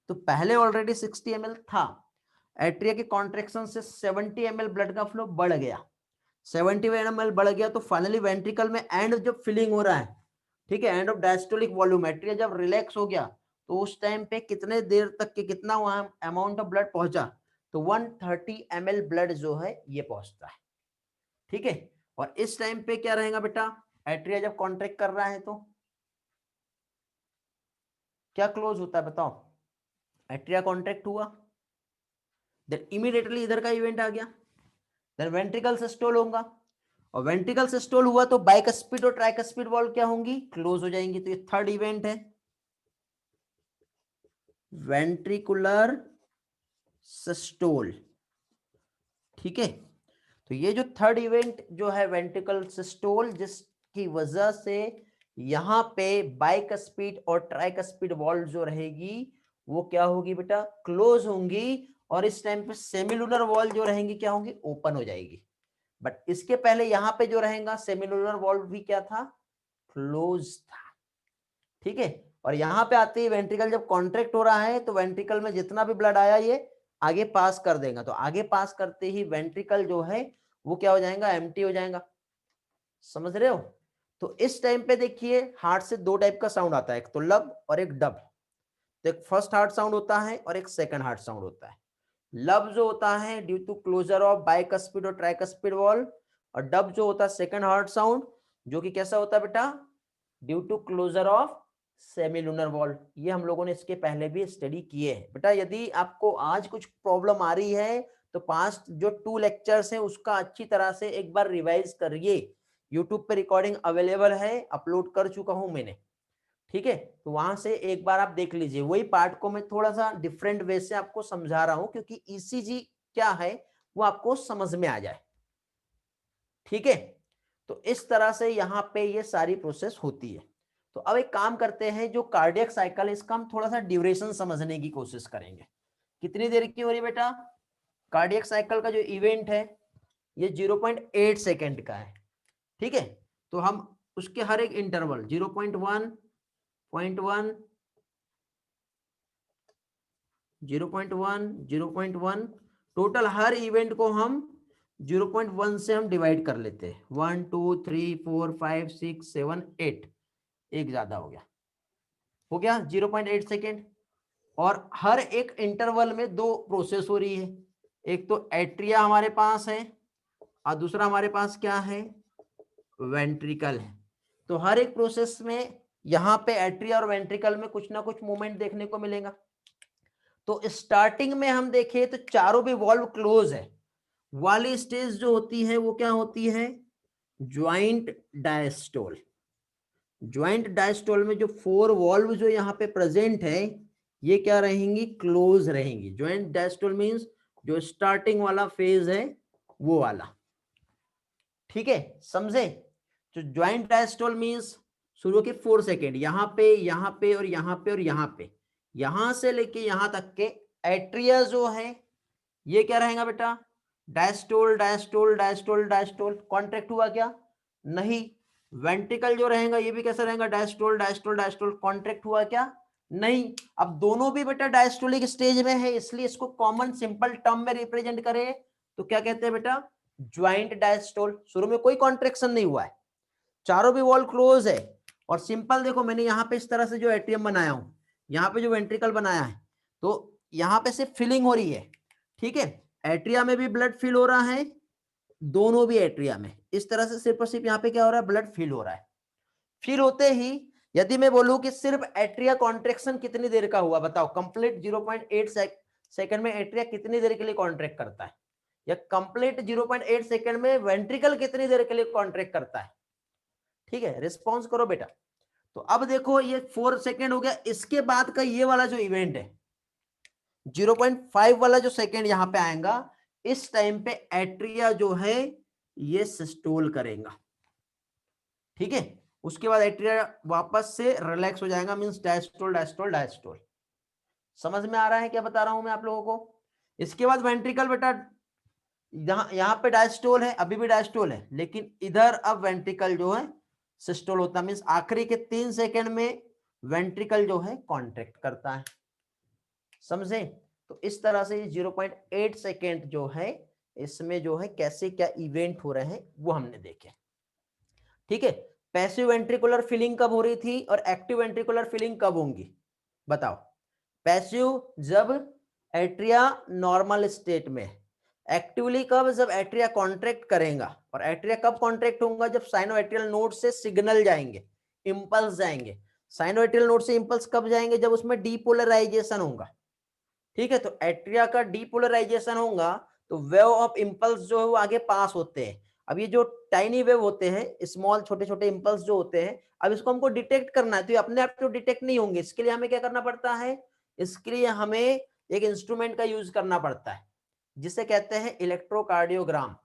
तो पहले ऑलरेडी 60 ml था, एट्रिया के कॉन्ट्रैक्शन से 70 ml ब्लड का फ्लो बढ़ गया, 70 ml बढ़ गया, तो फाइनली वेंट्रिकल में एंड जब फिलिंग हो रहा है, ठीक है, end of diastolic volume, atria जब रिलैक्स हो गया तो उस टाइम पे कितने देर तक के कितना वहां अमाउंट ऑफ ब्लड पहुंचा, तो 130 ml ब्लड जो है ये पहुंचता है, ठीक है। और इस टाइम पे क्या रहेगा बेटा, एट्रिया जब कॉन्ट्रैक्ट कर रहा है तो क्या क्लोज होता है बताओ, एट्रिया कॉन्ट्रैक्ट हुआ, देन इमीडिएटली इधर का इवेंट आ गया, देन वेंट्रिकल सिस्टोल होगा, और वेंट्रिकल सिस्टोल हुआ तो बाइकस्पिड और ट्राइकस्पिड वॉल्व क्या होंगी, क्लोज हो जाएंगी, तो ये थर्ड इवेंट है वेंट्रिकुलर सिस्टोल, ठीक है। तो ये जो थर्ड इवेंट जो है वेंट्रिकल सिस्टोल, जिसकी वजह से यहां पे बाइकस्पिड और ट्राइकस्पिड वॉल्व जो रहेगी वो क्या होगी बेटा, क्लोज होंगी, और इस टाइम पे सेमिलुनर वॉल्व जो रहेंगी क्या होंगी, ओपन हो जाएगी। बट इसके पहले यहां पे जो रहेगा सेमिलुनर वॉल्व भी क्या था, क्लोज था, ठीक है। और यहां पे आते ही वेंट्रिकल जब कॉन्ट्रैक्ट हो रहा है तो वेंट्रिकल में जितना भी ब्लड आया ये आगे पास कर देगा, तो आगे पास करते ही वेंट्रिकल जो है वो क्या हो जाएगा, एम्प्टी हो जाएगा, समझ रहे हो। तो इस टाइम पे देखिए हार्ट से दो टाइप का साउंड आता है, एक तो लब और एक डब, तो एक फर्स्ट हार्ट साउंड होता है और एक सेकंड हार्ट साउंड होता है। लब जो होता है due to closure of bicuspid और ट्राइकस्पिड वॉल्व, और डब जो होता है सेकंड हार्ट साउंड, जो कि कैसा होता है बेटा, due to closure of semilunar valve. ये हम लोगों ने इसके पहले भी स्टडी किए हैं बेटा। यदि आपको आज कुछ प्रॉब्लम आ रही है तो पास्ट जो 2 लेक्चर्स हैं उसका अच्छी तरह से एक बार रिवाइज करिए, यूट्यूब पे रिकॉर्डिंग अवेलेबल है, अपलोड कर चुका हूं मैंने, ठीक है। तो वहां से एक बार आप देख लीजिए, वही पार्ट को मैं थोड़ा सा डिफरेंट वे से आपको समझा रहा हूं क्योंकि ईसीजी क्या है वो आपको समझ में आ जाए, ठीक है। तो इस तरह से यहाँ पे ये सारी प्रोसेस होती है। तो अब एक काम करते हैं, जो कार्डियक साइकिल इसका हम थोड़ा सा ड्यूरेशन समझने की कोशिश करेंगे। कितनी देर की हो रही है बेटा, कार्डियक साइकिल का जो इवेंट है ये 0.8 सेकेंड का है, ठीक है। तो हम उसके हर एक इंटरवल 0.1, 0.1, 0.1, 0.1, टोटल हर इवेंट को हम 0.1 से हम डिवाइड कर लेते हैं, 1 2 3 4 5 6 7 8, एक ज्यादा हो गया 0.8 सेकेंड। और हर एक इंटरवल में दो प्रोसेस हो रही है, एक तो एट्रिया हमारे पास है और दूसरा हमारे पास क्या है, वेंट्रिकल है। तो हर एक प्रोसेस में यहां पे एट्रिया और वेंट्रिकल में कुछ ना कुछ मूवमेंट देखने को मिलेगा। तो स्टार्टिंग में हम देखें तो चारों भी वॉल्व क्लोज है, वाली स्टेज जो होती है वो क्या होती है, ज्वाइंट डायस्टोल। ज्वाइंट डायस्टोल में जो 4 वॉल्व जो यहाँ पे प्रेजेंट है ये क्या रहेंगी, क्लोज रहेंगी। ज्वाइंट डायस्टोल मींस जो स्टार्टिंग वाला फेज है वो वाला, ठीक है, समझे। तो ज्वाइंट डायस्टोल मींस शुरू के 4 सेकेंड, यहाँ पे, यहाँ पे और यहाँ पे और यहाँ पे, यहां से लेके यहां तक के एट्रिया जो है ये क्या रहेगा बेटा, diastole diastole diastole diastole. Contract हुआ क्या, नहीं। वेंट्रिकल जो रहेगा ये भी कैसा रहेगा, डायस्टोल डायस्टोल डायस्टोल। कॉन्ट्रैक्ट हुआ क्या, नहीं। अब दोनों भी बेटा डायस्टोलिक स्टेज में है, इसलिए इसको कॉमन सिंपल टर्म में रिप्रेजेंट करें तो क्या कहते हैं बेटा, ज्वाइंट डायस्टोल। शुरू में कोई कॉन्ट्रेक्शन नहीं हुआ है, चारों भी वॉल क्लोज है। और सिंपल देखो, मैंने यहाँ पे इस तरह से जो एट्रियम बनाया हूं, यहाँ पे जो वेंट्रिकल बनाया है, तो यहाँ पे सिर्फ फिलिंग हो रही है, ठीक है। एट्रिया में भी ब्लड फिल हो रहा है, दोनों भी एट्रिया में इस तरह से सिर्फ और सिर्फ यहाँ पे क्या हो रहा है, ब्लड फिल हो रहा है। फिल होते ही यदि मैं बोलूं कि सिर्फ एट्रिया कॉन्ट्रेक्शन कितनी देर का हुआ, बताओ, कंप्लीट 0.8 सेकंड में एट्रिया कितनी देर के लिए कॉन्ट्रैक्ट करता है, या कंप्लीट 0.8 सेकंड में वेंट्रिकल कितनी देर के लिए कॉन्ट्रैक्ट करता है, ठीक है। रिस्पॉन्स करो बेटा। तो अब देखो ये 4 सेकेंड हो गया, इसके बाद का ये वाला जो इवेंट है 0.5 वाला जो सेकेंड यहां पे आएगा, इस टाइम पे एट्रिया जो है ये सिस्टोल करेगा, ठीक है। उसके बाद एट्रिया वापस से रिलैक्स हो जाएगा, मींस डायस्टोल डायस्टोल डायस्टोल। समझ में आ रहा है क्या बता रहा हूं मैं आप लोगों को। इसके बाद वेंट्रिकल बेटा, यहां पे डायस्टोल है, अभी भी डायस्टोल है, लेकिन इधर अब वेंट्रिकल जो है सिस्टोल होता है, मींस आखिरी के 3 सेकेंड में वेंट्रिकल जो है कॉन्ट्रैक्ट करता है, समझे। तो इस तरह से 0.8 सेकेंड जो है इसमें जो है कैसे क्या इवेंट हो रहे हैं वो हमने देखे, ठीक है। पैसिव वेंट्रिकुलर फिलिंग कब हो रही थी और एक्टिव वेंट्रिकुलर फिलिंग कब होंगी, बताओ। पैसिव जब एट्रिया नॉर्मल स्टेट में, एक्टिवली कब, जब एट्रिया कॉन्ट्रैक्ट करेगा। और एट्रिया कब कॉन्ट्रैक्ट होगा, जब साइनोएट्रियल नोड से सिग्नल जाएंगे, इंपल्स जाएंगे। साइनोएट्रियल नोड से इंपल्स कब जाएंगे, जब उसमें डीपोलराइजेशन होगा, ठीक है। तो एट्रिया का डीपोलराइजेशन होगा तो वेव ऑफ इंपल्स जो है वो आगे पास होते हैं। अब ये जो टाइनी वेव होते हैं, स्मॉल छोटे छोटे इंपल्स जो होते हैं, अब इसको हमको डिटेक्ट करना है, तो ये अपने आप तो डिटेक्ट नहीं होंगे, इसके लिए हमें क्या करना पड़ता है, इसके लिए हमें एक इंस्ट्रूमेंट का यूज करना पड़ता है जिसे कहते हैं इलेक्ट्रोकार्डियोग्राम,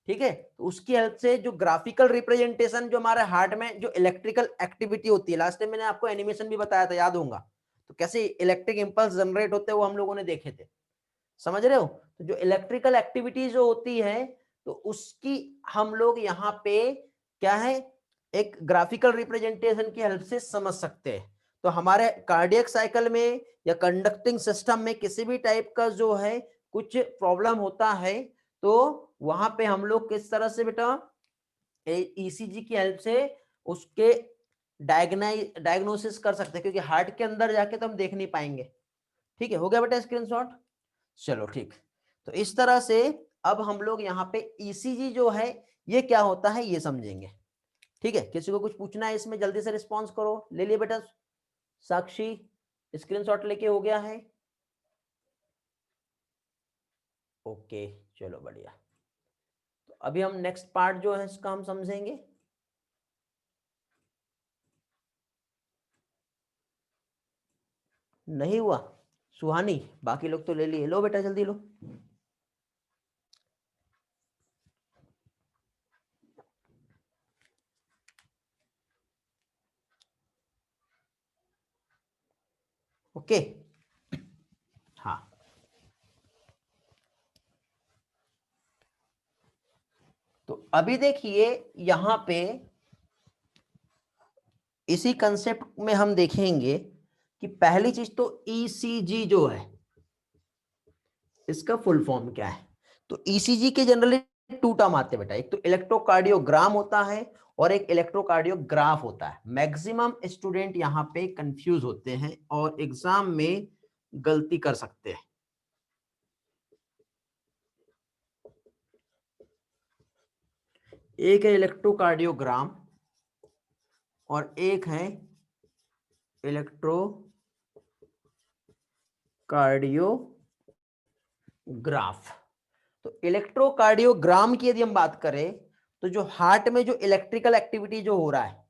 ठीक है। तो उसकी हेल्प से जो ग्राफिकल रिप्रेजेंटेशन, जो हमारे हार्ट में जो इलेक्ट्रिकल एक्टिविटी होती है, लास्ट टाइम मैंने आपको एनिमेशन भी बताया था, याद होगा, तो कैसे इलेक्ट्रिक इंपल्स जनरेट होते हैं वो हम लोगों ने देखे थे, समझ रहे हो। तो जो इलेक्ट्रिकल एक्टिविटी जो होती है तो उसकी हम लोग यहाँ पे क्या है, एक ग्राफिकल रिप्रेजेंटेशन की हेल्प से समझ सकते हैं। तो हमारे कार्डियक साइकिल में या कंडक्टिंग सिस्टम में किसी भी टाइप का जो है कुछ प्रॉब्लम होता है तो वहां पे हम लोग किस तरह से बेटा ईसीजी की हेल्प से उसके डायग्नोसिस कर सकते हैं, क्योंकि हार्ट के अंदर जाके तो हम देख नहीं पाएंगे, ठीक है। हो गया बेटा स्क्रीनशॉट, चलो ठीक। तो इस तरह से अब हम लोग यहाँ पे ईसीजी जो है ये क्या होता है ये समझेंगे, ठीक है। किसी को कुछ पूछना है इसमें, जल्दी से रिस्पॉन्स करो। ले लिए बेटा साक्षी, स्क्रीनशॉट लेके हो गया है, ओके चलो बढ़िया। तो अभी हम नेक्स्ट पार्ट जो है इसका हम समझेंगे। नहीं हुआ सुहानी, बाकी लोग तो ले लिए, लो बेटा जल्दी लो। ओके हाँ, तो अभी देखिए यहां पे इसी कंसेप्ट में हम देखेंगे कि पहली चीज तो ईसीजी जो है इसका फुल फॉर्म क्या है। तो ईसीजी के जनरली 2 टर्म आते हैं बेटा, एक तो इलेक्ट्रोकार्डियोग्राम होता है और एक इलेक्ट्रोकार्डियोग्राफ होता है। मैक्सिमम स्टूडेंट यहाँ पे कंफ्यूज होते हैं और एग्जाम में गलती कर सकते हैं। एक है इलेक्ट्रोकार्डियोग्राम और एक है इलेक्ट्रोकार्डियोग्राफ। तो इलेक्ट्रोकार्डियोग्राम की यदि हम बात करें तो जो हार्ट में जो इलेक्ट्रिकल एक्टिविटी जो हो रहा है,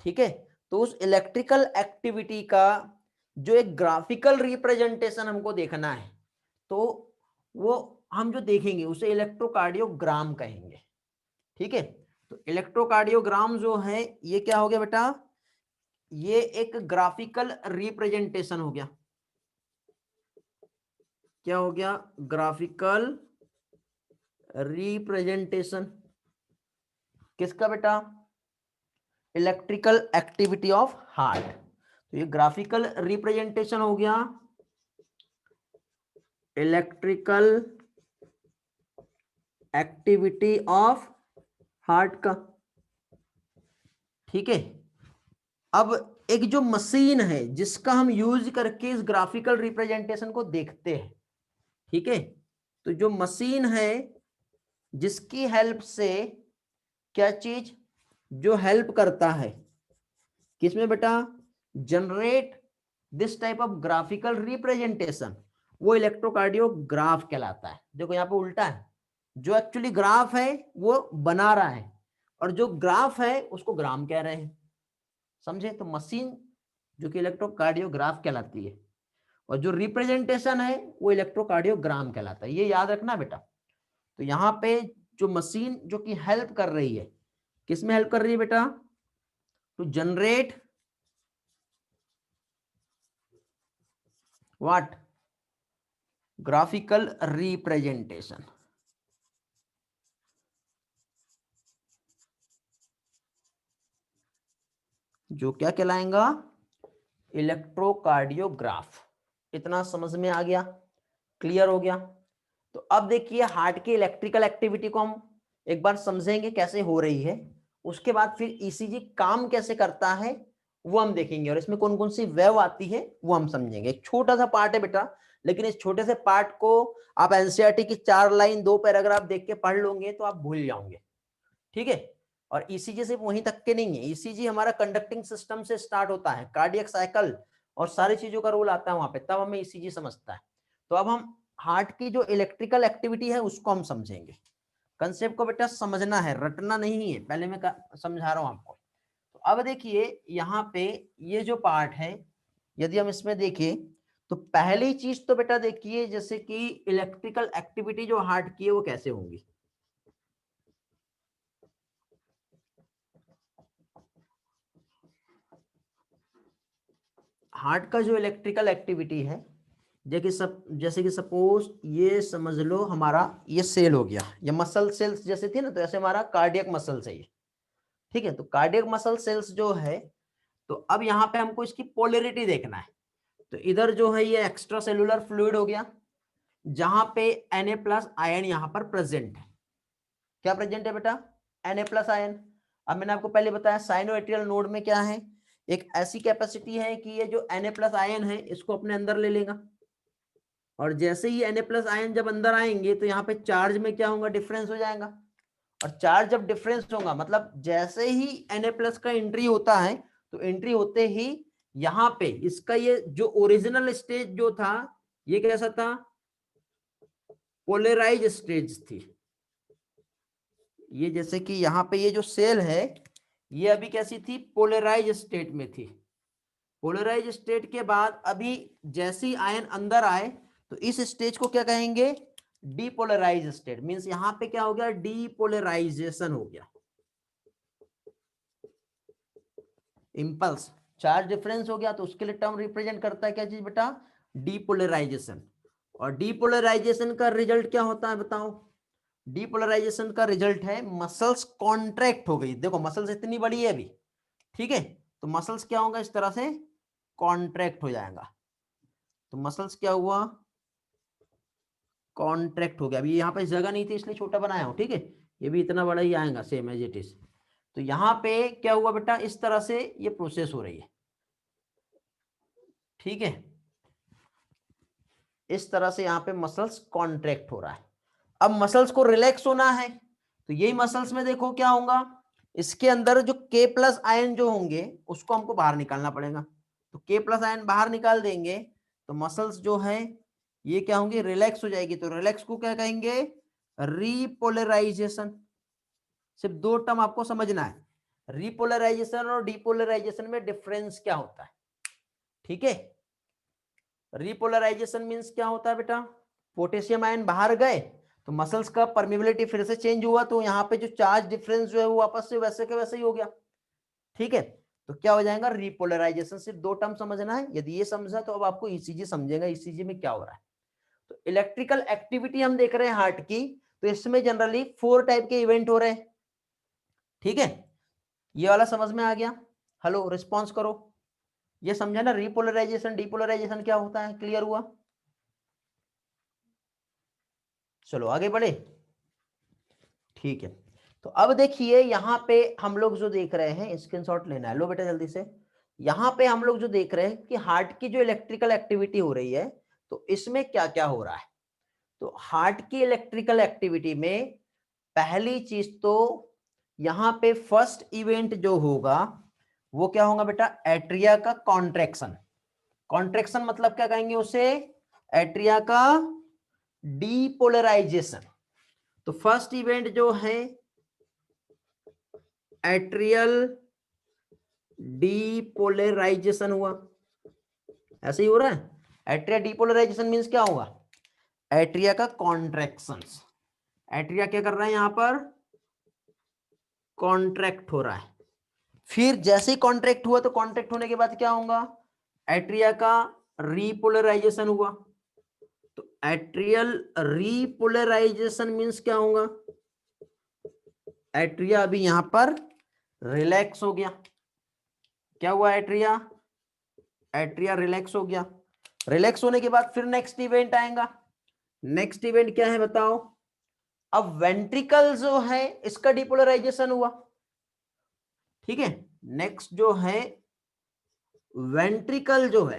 ठीक है, तो उस इलेक्ट्रिकल एक्टिविटी का जो एक ग्राफिकल रिप्रेजेंटेशन हमको देखना है तो वो हम जो देखेंगे उसे इलेक्ट्रोकार्डियोग्राम कहेंगे, ठीक है। तो इलेक्ट्रोकार्डियोग्राम जो है ये क्या हो गया बेटा, ये एक ग्राफिकल रिप्रेजेंटेशन हो गया। क्या हो गया, ग्राफिकल रिप्रेजेंटेशन किसका बेटा, इलेक्ट्रिकल एक्टिविटी ऑफ हार्ट। तो ये ग्राफिकल रिप्रेजेंटेशन हो गया इलेक्ट्रिकल एक्टिविटी ऑफ हार्ट का। ठीक है, अब एक जो मशीन है जिसका हम यूज करके इस ग्राफिकल रिप्रेजेंटेशन को देखते हैं, ठीक है, तो जो मशीन है जिसकी हेल्प से क्या चीज जो हेल्प करता है किसमें बेटा, generate this type of graphical representation, वो इलेक्ट्रोकार्डियोग्राफ कहलाता है। देखो यहाँ पे उल्टा है, जो एक्चुअली ग्राफ है वो बना रहा है और जो ग्राफ है उसको ग्राम कह रहे हैं, समझे। तो मशीन जो कि इलेक्ट्रोकार्डियोग्राफ कहलाती है और जो रिप्रेजेंटेशन है वो इलेक्ट्रोकार्डियोग्राम कहलाता है, ये याद रखना बेटा। तो यहाँ पे जो मशीन जो कि हेल्प कर रही है, किसमें हेल्प कर रही है बेटा, to generate what, graphical representation. जो क्या कहलाएगा, इलेक्ट्रोकार्डियोग्राफ। इतना समझ में आ गया, क्लियर हो गया। तो अब देखिए हार्ट की इलेक्ट्रिकल एक्टिविटी को हम एक बार समझेंगे कैसे हो रही है, उसके बाद फिर ईसीजी काम कैसे करता है वो हम देखेंगे और इसमें कौन कौन सी वेव आती है वो हम समझेंगे। एक छोटा सा पार्ट है बेटा, लेकिन इस छोटे से पार्ट को आप एनसीईआरटी की 4 लाइन 2 पैराग्राफ देख के पढ़ लोगे तो आप भूल जाओगे, ठीक है। और ईसीजी सिर्फ वहीं तक के नहीं है, ईसीजी हमारा कंडक्टिंग सिस्टम से स्टार्ट होता है, कार्डियक साइकिल और सारी चीजों का रोल आता है वहां पे, तब हमें ईसीजी समझता है। तो अब हम हार्ट की जो इलेक्ट्रिकल एक्टिविटी है उसको हम समझेंगे। कंसेप्ट को बेटा समझना है, रटना नहीं है, पहले मैं समझा रहा हूं आपको। तो अब देखिए यहाँ पे ये जो पार्ट है, यदि हम इसमें देखें तो पहली चीज तो बेटा देखिए जैसे कि इलेक्ट्रिकल एक्टिविटी जो हार्ट की है वो कैसे होंगी। हार्ट का जो इलेक्ट्रिकल एक्टिविटी है, जैसे कि सपोज ये समझ लो हमारा ये सेल हो गया, ये मसल सेल्स जैसे थी ना, तो ऐसे हमारा कार्डियक मसल है ये, ठीक है। तो कार्डियक मसल सेल्स जो है, तो अब यहाँ पे हमको इसकी पोलरिटी देखना है। तो इधर जो है ये एक्स्ट्रा सेलुलर फ्लूइड हो गया, जहां पे Na+ आयन यहाँ पर प्रेजेंट है। क्या प्रेजेंट है बेटा, Na+ आयन। अब मैंने आपको पहले बताया साइनोएट्रियल नोड में क्या है, एक ऐसी कैपेसिटी है कि ये जो Na+ आयन है इसको अपने अंदर ले लेगा, और जैसे ही Na+ आयन जब अंदर आएंगे तो यहाँ पे चार्ज में क्या होगा, डिफरेंस हो जाएगा। और चार्ज जब डिफरेंस होगा मतलब जैसे ही Na+ का एंट्री होता है, तो एंट्री होते ही यहाँ पे इसका ये जो ओरिजिनल स्टेज जो था ये कैसा था, पोलराइज स्टेज थी। ये जैसे कि यहाँ पे ये जो सेल है ये अभी कैसी थी, पोलराइज स्टेट में थी। पोलराइज स्टेट के बाद अभी जैसी आयन अंदर आए तो इस स्टेज को क्या कहेंगे, डीपोलराइज स्टेट। मींस यहां पे क्या हो गया, डीपोलराइजेशन हो गया। इंपल्स चार्ज डिफरेंस हो गया, तो उसके लिए टर्म रिप्रेजेंट करता है क्या चीज बेटा, डीपोलराइजेशन। और डीपोलराइजेशन का रिजल्ट क्या होता है बताओ, डीपोलराइजेशन का रिजल्ट है मसल्स कॉन्ट्रैक्ट हो गई। देखो मसल्स इतनी बड़ी है अभी, ठीक है, तो मसल्स क्या होगा, इस तरह से कॉन्ट्रैक्ट हो जाएगा। तो मसल्स क्या हुआ, कॉन्ट्रैक्ट हो गया। अभी यहाँ पे जगह नहीं थी इसलिए छोटा बनाया हूं, ठीक है, ये भी इतना बड़ा ही आएगा सेम एज इट इज। तो यहाँ पे क्या हुआ बेटा, इस तरह से ये प्रोसेस हो रही है, ठीक है, इस तरह से यहाँ पे मसल्स कॉन्ट्रैक्ट हो रहा है। अब मसल्स को रिलैक्स होना है, तो यही मसल्स में देखो क्या होगा, इसके अंदर जो K+ आयन जो होंगे उसको हमको बाहर निकालना पड़ेगा। तो K+ आयन बाहर निकाल देंगे तो मसल्स जो है ये क्या होंगे, रिलैक्स हो जाएगी। तो रिलैक्स को क्या कहेंगे, रीपोलराइजेशन। सिर्फ 2 टर्म आपको समझना है, रीपोलराइजेशन और डीपोलराइजेशन में डिफरेंस क्या होता है, ठीक है। रीपोलराइजेशन मींस क्या होता है बेटा, पोटेशियम आयन बाहर गए तो मसल्स का परमिबिलिटी फिर से चेंज हुआ, तो यहाँ पे जो चार्ज डिफरेंस जो है वो वापस से वैसे के वैसे ही हो गया। ठीक है, तो क्या हो जाएगा, रिपोलराइजेशन। सिर्फ दो टर्म समझना है, यदि ये समझा तो अब आपको ईसीजी समझेगा ईसीजी में क्या हो रहा है। तो इलेक्ट्रिकल एक्टिविटी हम देख रहे हैं हार्ट की, तो इसमें जनरली 4 टाइप के इवेंट हो रहे हैं। ठीक है, ये वाला समझ में आ गया? हेलो, रिस्पॉन्स करो। ये समझा ना, रिपोलराइजेशन डिपोलराइजेशन क्या होता है, क्लियर हुआ? चलो आगे बढ़े। ठीक है, तो अब देखिए यहाँ पे हम लोग जो देख रहे हैं, स्क्रीनशॉट लेना है, लो बेटा जल्दी से। यहाँ पे हम लोग जो देख रहे हैं कि हार्ट की जो इलेक्ट्रिकल एक्टिविटी हो रही है, तो इसमें क्या क्या हो रहा है। तो हार्ट की इलेक्ट्रिकल एक्टिविटी में पहली चीज तो यहाँ पे फर्स्ट इवेंट जो होगा वो क्या होगा बेटा, एट्रिया का कॉन्ट्रैक्शन। कॉन्ट्रैक्शन मतलब क्या कहेंगे उसे, एट्रिया का डीपोलराइजेशन। तो फर्स्ट इवेंट जो है एट्रियल डीपोलराइजेशन हुआ, ऐसे ही हो रहा है। एट्रिया डीपोलराइजेशन मींस क्या होगा, एट्रिया का कॉन्ट्रैक्शन। एट्रिया क्या कर रहा है, यहां पर कॉन्ट्रैक्ट हो रहा है। फिर जैसे ही कॉन्ट्रैक्ट हुआ तो कॉन्ट्रैक्ट होने के बाद क्या होगा, एट्रिया का रीपोलराइजेशन हुआ। तो एट्रियल रीपोलराइजेशन मींस क्या होगा, एट्रिया अभी यहां पर रिलैक्स हो गया। क्या हुआ, एट्रिया, एट्रिया रिलैक्स हो गया। रिलैक्स होने के बाद फिर नेक्स्ट इवेंट आएगा। नेक्स्ट इवेंट क्या है बताओ, अब वेंट्रिकल जो है इसका डिपोलराइजेशन हुआ। ठीक है, नेक्स्ट जो है वेंट्रिकल जो है,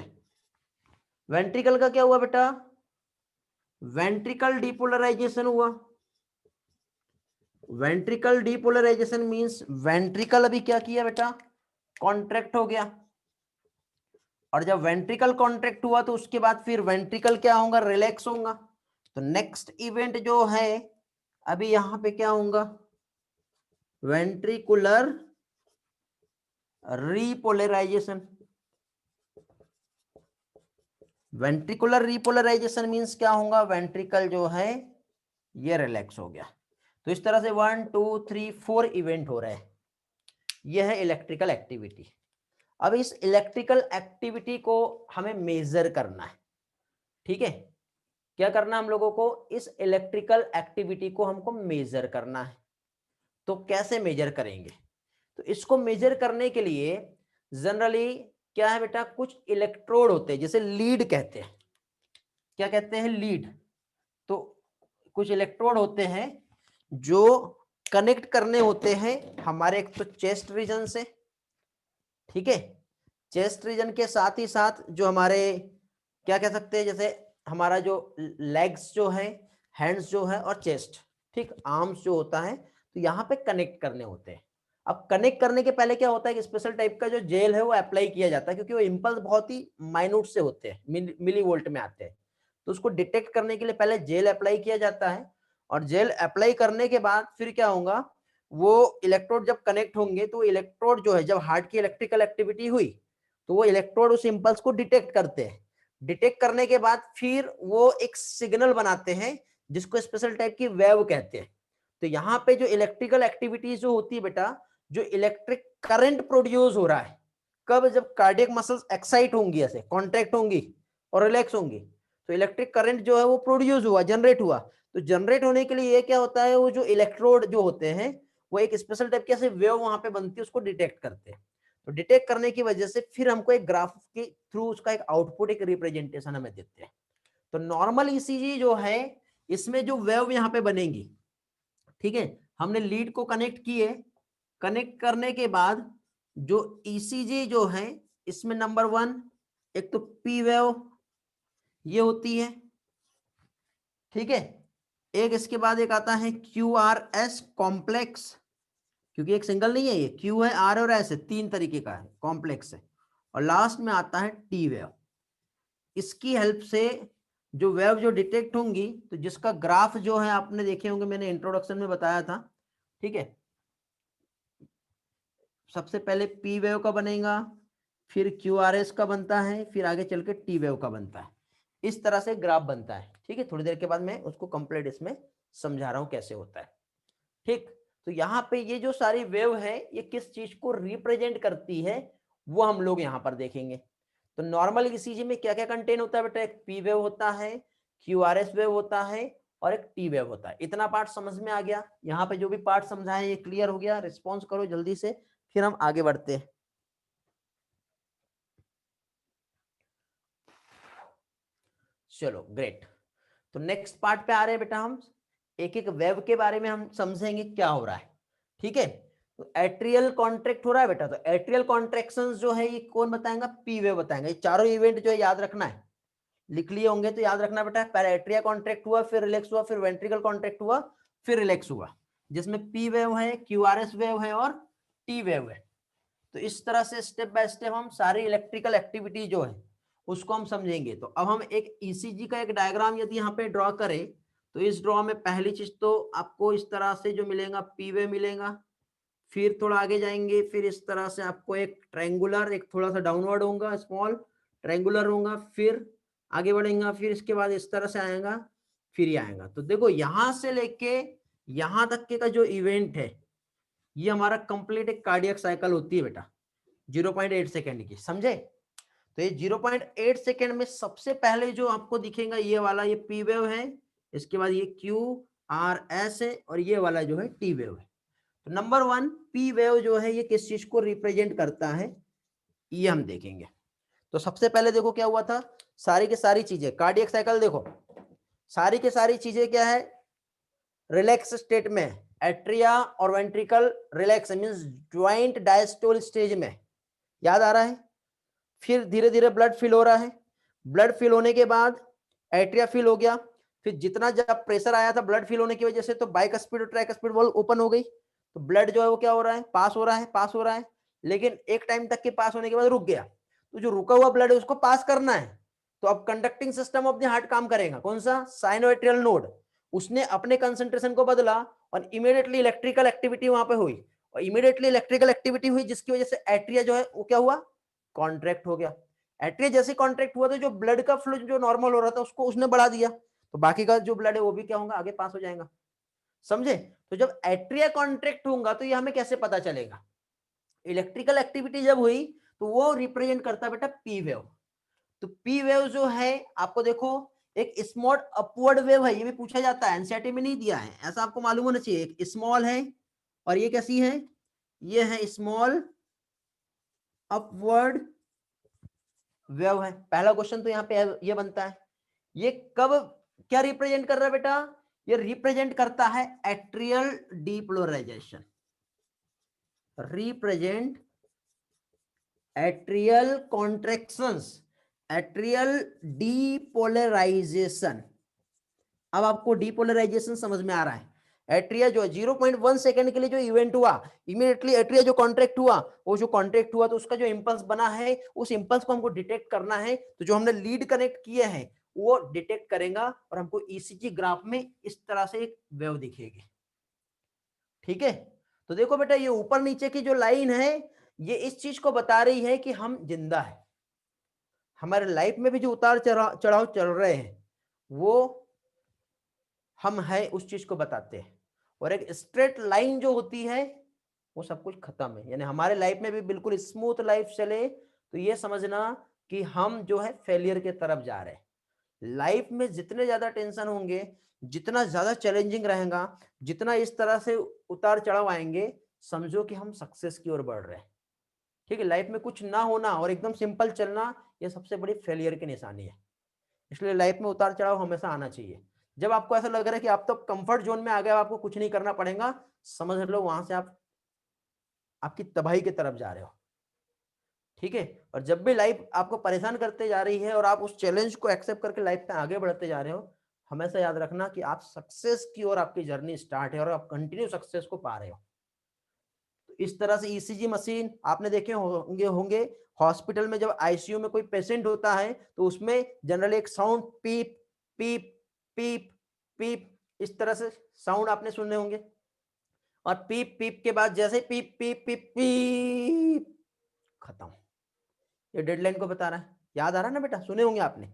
वेंट्रिकल का क्या हुआ बेटा, वेंट्रिकल डिपोलराइजेशन हुआ। वेंट्रिकल डिपोलराइजेशन मींस वेंट्रिकल अभी क्या किया बेटा, कॉन्ट्रैक्ट हो गया। और जब वेंट्रिकल कॉन्ट्रैक्ट हुआ तो उसके बाद फिर वेंट्रिकल क्या होगा, रिलैक्स होगा। तो नेक्स्ट इवेंट जो है अभी यहां पे क्या होगा, ventricular repolarisation. Ventricular repolarisation means क्या होगा, वेंट्रिकल जो है ये रिलैक्स हो गया। तो इस तरह से 1 2 3 4 इवेंट हो रहे हैं। यह है इलेक्ट्रिकल एक्टिविटी। अब इस इलेक्ट्रिकल एक्टिविटी को हमें मेजर करना है। ठीक है, क्या करना हम लोगों को, इस इलेक्ट्रिकल एक्टिविटी को हमको मेजर करना है। तो कैसे मेजर करेंगे, तो इसको मेजर करने के लिए जनरली क्या है बेटा, कुछ इलेक्ट्रोड होते हैं, जैसे लीड कहते हैं। क्या कहते हैं, लीड। तो कुछ इलेक्ट्रोड होते हैं जो कनेक्ट करने होते हैं हमारे एक तो चेस्ट रीजन से। ठीक है, चेस्ट रीजन के साथ ही साथ जो हमारे क्या कह सकते हैं, जैसे हमारा जो लेग्स जो है, हैंड्स जो है और चेस्ट, ठीक, आर्म्स जो होता है, तो यहाँ पे कनेक्ट करने होते हैं। अब कनेक्ट करने के पहले क्या होता है कि स्पेशल टाइप का जो जेल है वो अप्लाई किया जाता है, क्योंकि वो इंपल्स बहुत ही माइन्यूट से होते हैं, मिली वोल्ट में आते हैं। तो उसको डिटेक्ट करने के लिए पहले जेल अप्लाई किया जाता है, और जेल अप्लाई करने के बाद फिर क्या होगा, वो इलेक्ट्रोड जब कनेक्ट होंगे तो इलेक्ट्रोड जो है, जब हार्ट की इलेक्ट्रिकल एक्टिविटी हुई तो वो इलेक्ट्रोड उस इंपल्स को डिटेक्ट करते हैं। डिटेक्ट करने के बाद फिर वो एक सिग्नल बनाते हैं जिसको स्पेशल टाइप की वेव कहते हैं। तो यहाँ पे जो इलेक्ट्रिकल एक्टिविटीज जो होती है बेटा, जो इलेक्ट्रिक करंट प्रोड्यूस हो रहा है, कब, जब कार्डियक मसल्स एक्साइट होंगी, ऐसे कॉन्ट्रैक्ट होंगी और रिलैक्स होंगी, तो इलेक्ट्रिक करंट जो है वो प्रोड्यूस हुआ, जनरेट हुआ। तो जनरेट होने के लिए ये क्या होता है, वो जो इलेक्ट्रोड जो होते हैं वो एक स्पेशल टाइप की ऐसे वेव वहां पे बनती है, उसको डिटेक्ट करते हैं। तो डिटेक्ट करने की वजह से फिर हमको एक ग्राफ के थ्रू उसका एक आउटपुट, एक रिप्रेजेंटेशन हमें देते हैं। तो नॉर्मल ईसीजी जो है, इसमें जो वेव यहाँ पे बनेगी, ठीक है, हमने लीड को कनेक्ट किए, कनेक्ट करने के बाद जो ईसीजी जो है, इसमें नंबर 1 एक तो पी वेव ये होती है। ठीक है, एक इसके बाद एक आता है क्यू आर एस कॉम्प्लेक्स, क्योंकि एक सिंगल नहीं है, ये क्यू है, आर और एस है, 3 तरीके का है, कॉम्प्लेक्स है। और लास्ट में आता है टी वेव। इसकी हेल्प से जो वेव जो डिटेक्ट होंगी, तो जिसका ग्राफ जो है आपने देखे होंगे, मैंने इंट्रोडक्शन में बताया था। ठीक है, सबसे पहले पी वेव का बनेगा, फिर क्यू आर एस का बनता है, फिर आगे चल के टी वेव का बनता है। इस तरह से ग्राफ बनता है। ठीक है, थोड़ी देर के बाद मैं उसको कंप्लीट इसमें समझा रहा हूं कैसे होता है। ठीक, तो यहाँ पे ये जो सारी वेव है ये किस चीज को रिप्रेजेंट करती है वो हम लोग यहाँ पर देखेंगे। तो नॉर्मल ईसीजी में क्या क्या कंटेन होता है बेटा, एक पी वेव होता है, क्यूआरएस वेव होता है और एक टी वेव होता है। इतना पार्ट समझ में आ गया? यहाँ पे जो भी पार्ट समझाए ये क्लियर हो गया? रिस्पॉन्स करो जल्दी से, फिर हम आगे बढ़ते हैं। चलो ग्रेट। तो नेक्स्ट पार्ट पे आ रहे हैं बेटा, हम एक एक वेव के बारे में हम समझेंगे क्या हो रहा है। ठीक है, तो एट्रियल कॉन्ट्रैक्ट हो रहा है बेटा, तो एट्रियल कॉन्ट्रैक्शंस जो है ये कौन बताएगा? पी वेव बताएंगे। ये चारों इवेंट जो है याद रखना है, लिख लिए होंगे तो याद रखना बेटा। पहले एट्रिया कॉन्ट्रैक्ट हुआ, फिर रिलैक्स हुआ, फिर वेंट्रिकल कॉन्ट्रैक्ट हुआ, फिर रिलैक्स हुआ, जिसमें पी वेव है, क्यूआरएस वेव है और टी वेव है। तो इस तरह से स्टेप बाय स्टेप हम सारी इलेक्ट्रिकल एक्टिविटी जो है उसको हम समझेंगे। तो अब हम एक ईसीजी का एक डायग्राम यदि यहाँ पे ड्रॉ करें, तो इस ड्रॉ में पहली चीज तो आपको इस तरह से जो मिलेगा पी वेव मिलेगा, फिर थोड़ा आगे जाएंगे, फिर इस तरह से आपको एक ट्रायंगुलर, एक थोड़ा सा डाउनवर्ड होगा, स्मॉल ट्रायंगुलर होगा, फिर आगे बढ़ेगा, फिर इसके बाद इस तरह से आएगा, फिर ये आएगा। तो देखो यहां से लेके यहां तक के का जो इवेंट है ये हमारा कंप्लीट एक कार्डियक साइकिल होती है बेटा, 0.8 सेकेंड की, समझे? तो ये 0.8 सेकेंड में सबसे पहले जो आपको दिखेगा ये वाला, ये पी वेव है, इसके बाद ये क्यू आर एस है और ये वाला जो है टी वेव है। तो नंबर 1 पी वेव जो है ये किस चीज को रिप्रेजेंट करता है ये हम देखेंगे। तो सबसे पहले देखो क्या हुआ था, सारी की सारी चीजें कार्डियक साइकिल देखो, सारी की सारी चीजें क्या है, रिलैक्स स्टेट में, एट्रिया और ventricle relax means joint diastole stage में, याद आ रहा है? फिर धीरे धीरे ब्लड फिल हो रहा है, ब्लड फिल होने के बाद एट्रिया फिल हो गया, फिर जितना जब प्रेशर आया था ब्लड फिल होने की वजह से तो बाइक स्पीड और ट्रैक स्पीड वॉल्व ओपन हो गई, तो ब्लड जो है वो क्या हो रहा है, पास हो रहा है, पास हो रहा है, लेकिन एक टाइम तक के पास होने के बाद रुक गया। तो जो रुका हुआ ब्लड है उसको पास करना है, तो अब conducting system of the heart काम करेगा, कौन सा? Sinoatrial node. उसने अपने कंसंट्रेशन को बदला और इमीडिएटली इलेक्ट्रिकल एक्टिविटी वहां पे हुई, और इमीडिएटली इलेक्ट्रिकल एक्टिविटी हुई जिसकी वजह से एट्रिया जो है वो क्या हुआ, कॉन्ट्रैक्ट हो गया। एट्रिया जैसे कॉन्ट्रैक्ट हुआ तो जो ब्लड का फ्लो जो नॉर्मल हो रहा था उसको उसने बढ़ा दिया, तो बाकी का जो ब्लड है वो भी क्या होगा, आगे पास हो जाएगा, समझे? तो जब एट्रिया कॉन्ट्रैक्ट होगा तो ये हमें कैसे पता चलेगा, इलेक्ट्रिकल एक्टिविटी जब हुई तो वो रिप्रेजेंट करता है बेटा पी वेव। तो पी वेव जो है आपको देखो एक स्मॉल अपवर्ड वेव है, ये भी पूछा जाता है, एनसीईआरटी में नहीं दिया है, ऐसा आपको मालूम होना चाहिए। एक स्मॉल है और ये कैसी है, ये है स्मॉल अपवर्ड वेव है। पहला क्वेश्चन तो यहाँ पे ये बनता है, ये कब क्या रिप्रेजेंट कर रहा है बेटा, ये रिप्रेजेंट करता है atrial depolarisation, represent atrial contractions, atrial depolarisation. अब आपको डीपोलराइजेशन समझ में आ रहा है। एट्रिया जो है 0.1 सेकंड के लिए जो इवेंट हुआ, इमीडिएटली एट्रिया जो कॉन्ट्रैक्ट हुआ, वो जो कॉन्ट्रैक्ट हुआ तो उसका जो इंपल्स बना है उस इंपल्स को हमको डिटेक्ट करना है, तो जो हमने लीड कनेक्ट किए हैं वो डिटेक्ट करेगा और हमको ईसीजी ग्राफ में इस तरह से एक वेव दिखेगी। ठीक है, तो देखो बेटा ये ऊपर नीचे की जो लाइन है ये इस चीज को बता रही है कि हम जिंदा है, हमारे लाइफ में भी जो उतार चढ़ाव चल रहे हैं वो हम है उस चीज को बताते हैं, और एक स्ट्रेट लाइन जो होती है वो सब कुछ खत्म है, यानी हमारे लाइफ में भी बिल्कुल स्मूथ लाइफ चले तो ये समझना कि हम जो है फेलियर के तरफ जा रहे हैं। लाइफ में जितने ज्यादा टेंशन होंगे, जितना ज्यादा चैलेंजिंग रहेगा, जितना इस तरह से उतार चढ़ाव आएंगे, समझो कि हम सक्सेस की ओर बढ़ रहे हैं। ठीक है, लाइफ में कुछ ना होना और एकदम सिंपल चलना ये सबसे बड़ी फेलियर की निशानी है। इसलिए लाइफ में उतार चढ़ाव हमेशा आना चाहिए। जब आपको ऐसा लग रहा है कि आप तो कंफर्ट जोन में आ गए, आपको कुछ नहीं करना पड़ेगा, समझ लो वहां से आप आपकी तबाही की तरफ जा रहे हो। ठीक है, और जब भी लाइफ आपको परेशान करते जा रही है और आप उस चैलेंज को एक्सेप्ट करके लाइफ में आगे बढ़ते जा रहे हो, हमेशा याद रखना कि आप सक्सेस की ओर आपकी जर्नी स्टार्ट है और आप कंटिन्यू सक्सेस को पा रहे हो। तो इस तरह से ईसीजी मशीन आपने देखे होंगे हॉस्पिटल में, जब आईसीयू में कोई पेशेंट होता है तो उसमें जनरली एक साउंड पीप पीप पीप पीप इस तरह से साउंड आपने सुने होंगे, और पीप पीप के बाद जैसे पीप पीप पीप पीप खत्म, ये डेडलाइन को बता रहा है। याद आ रहा है ना बेटा, सुने होंगे आपने।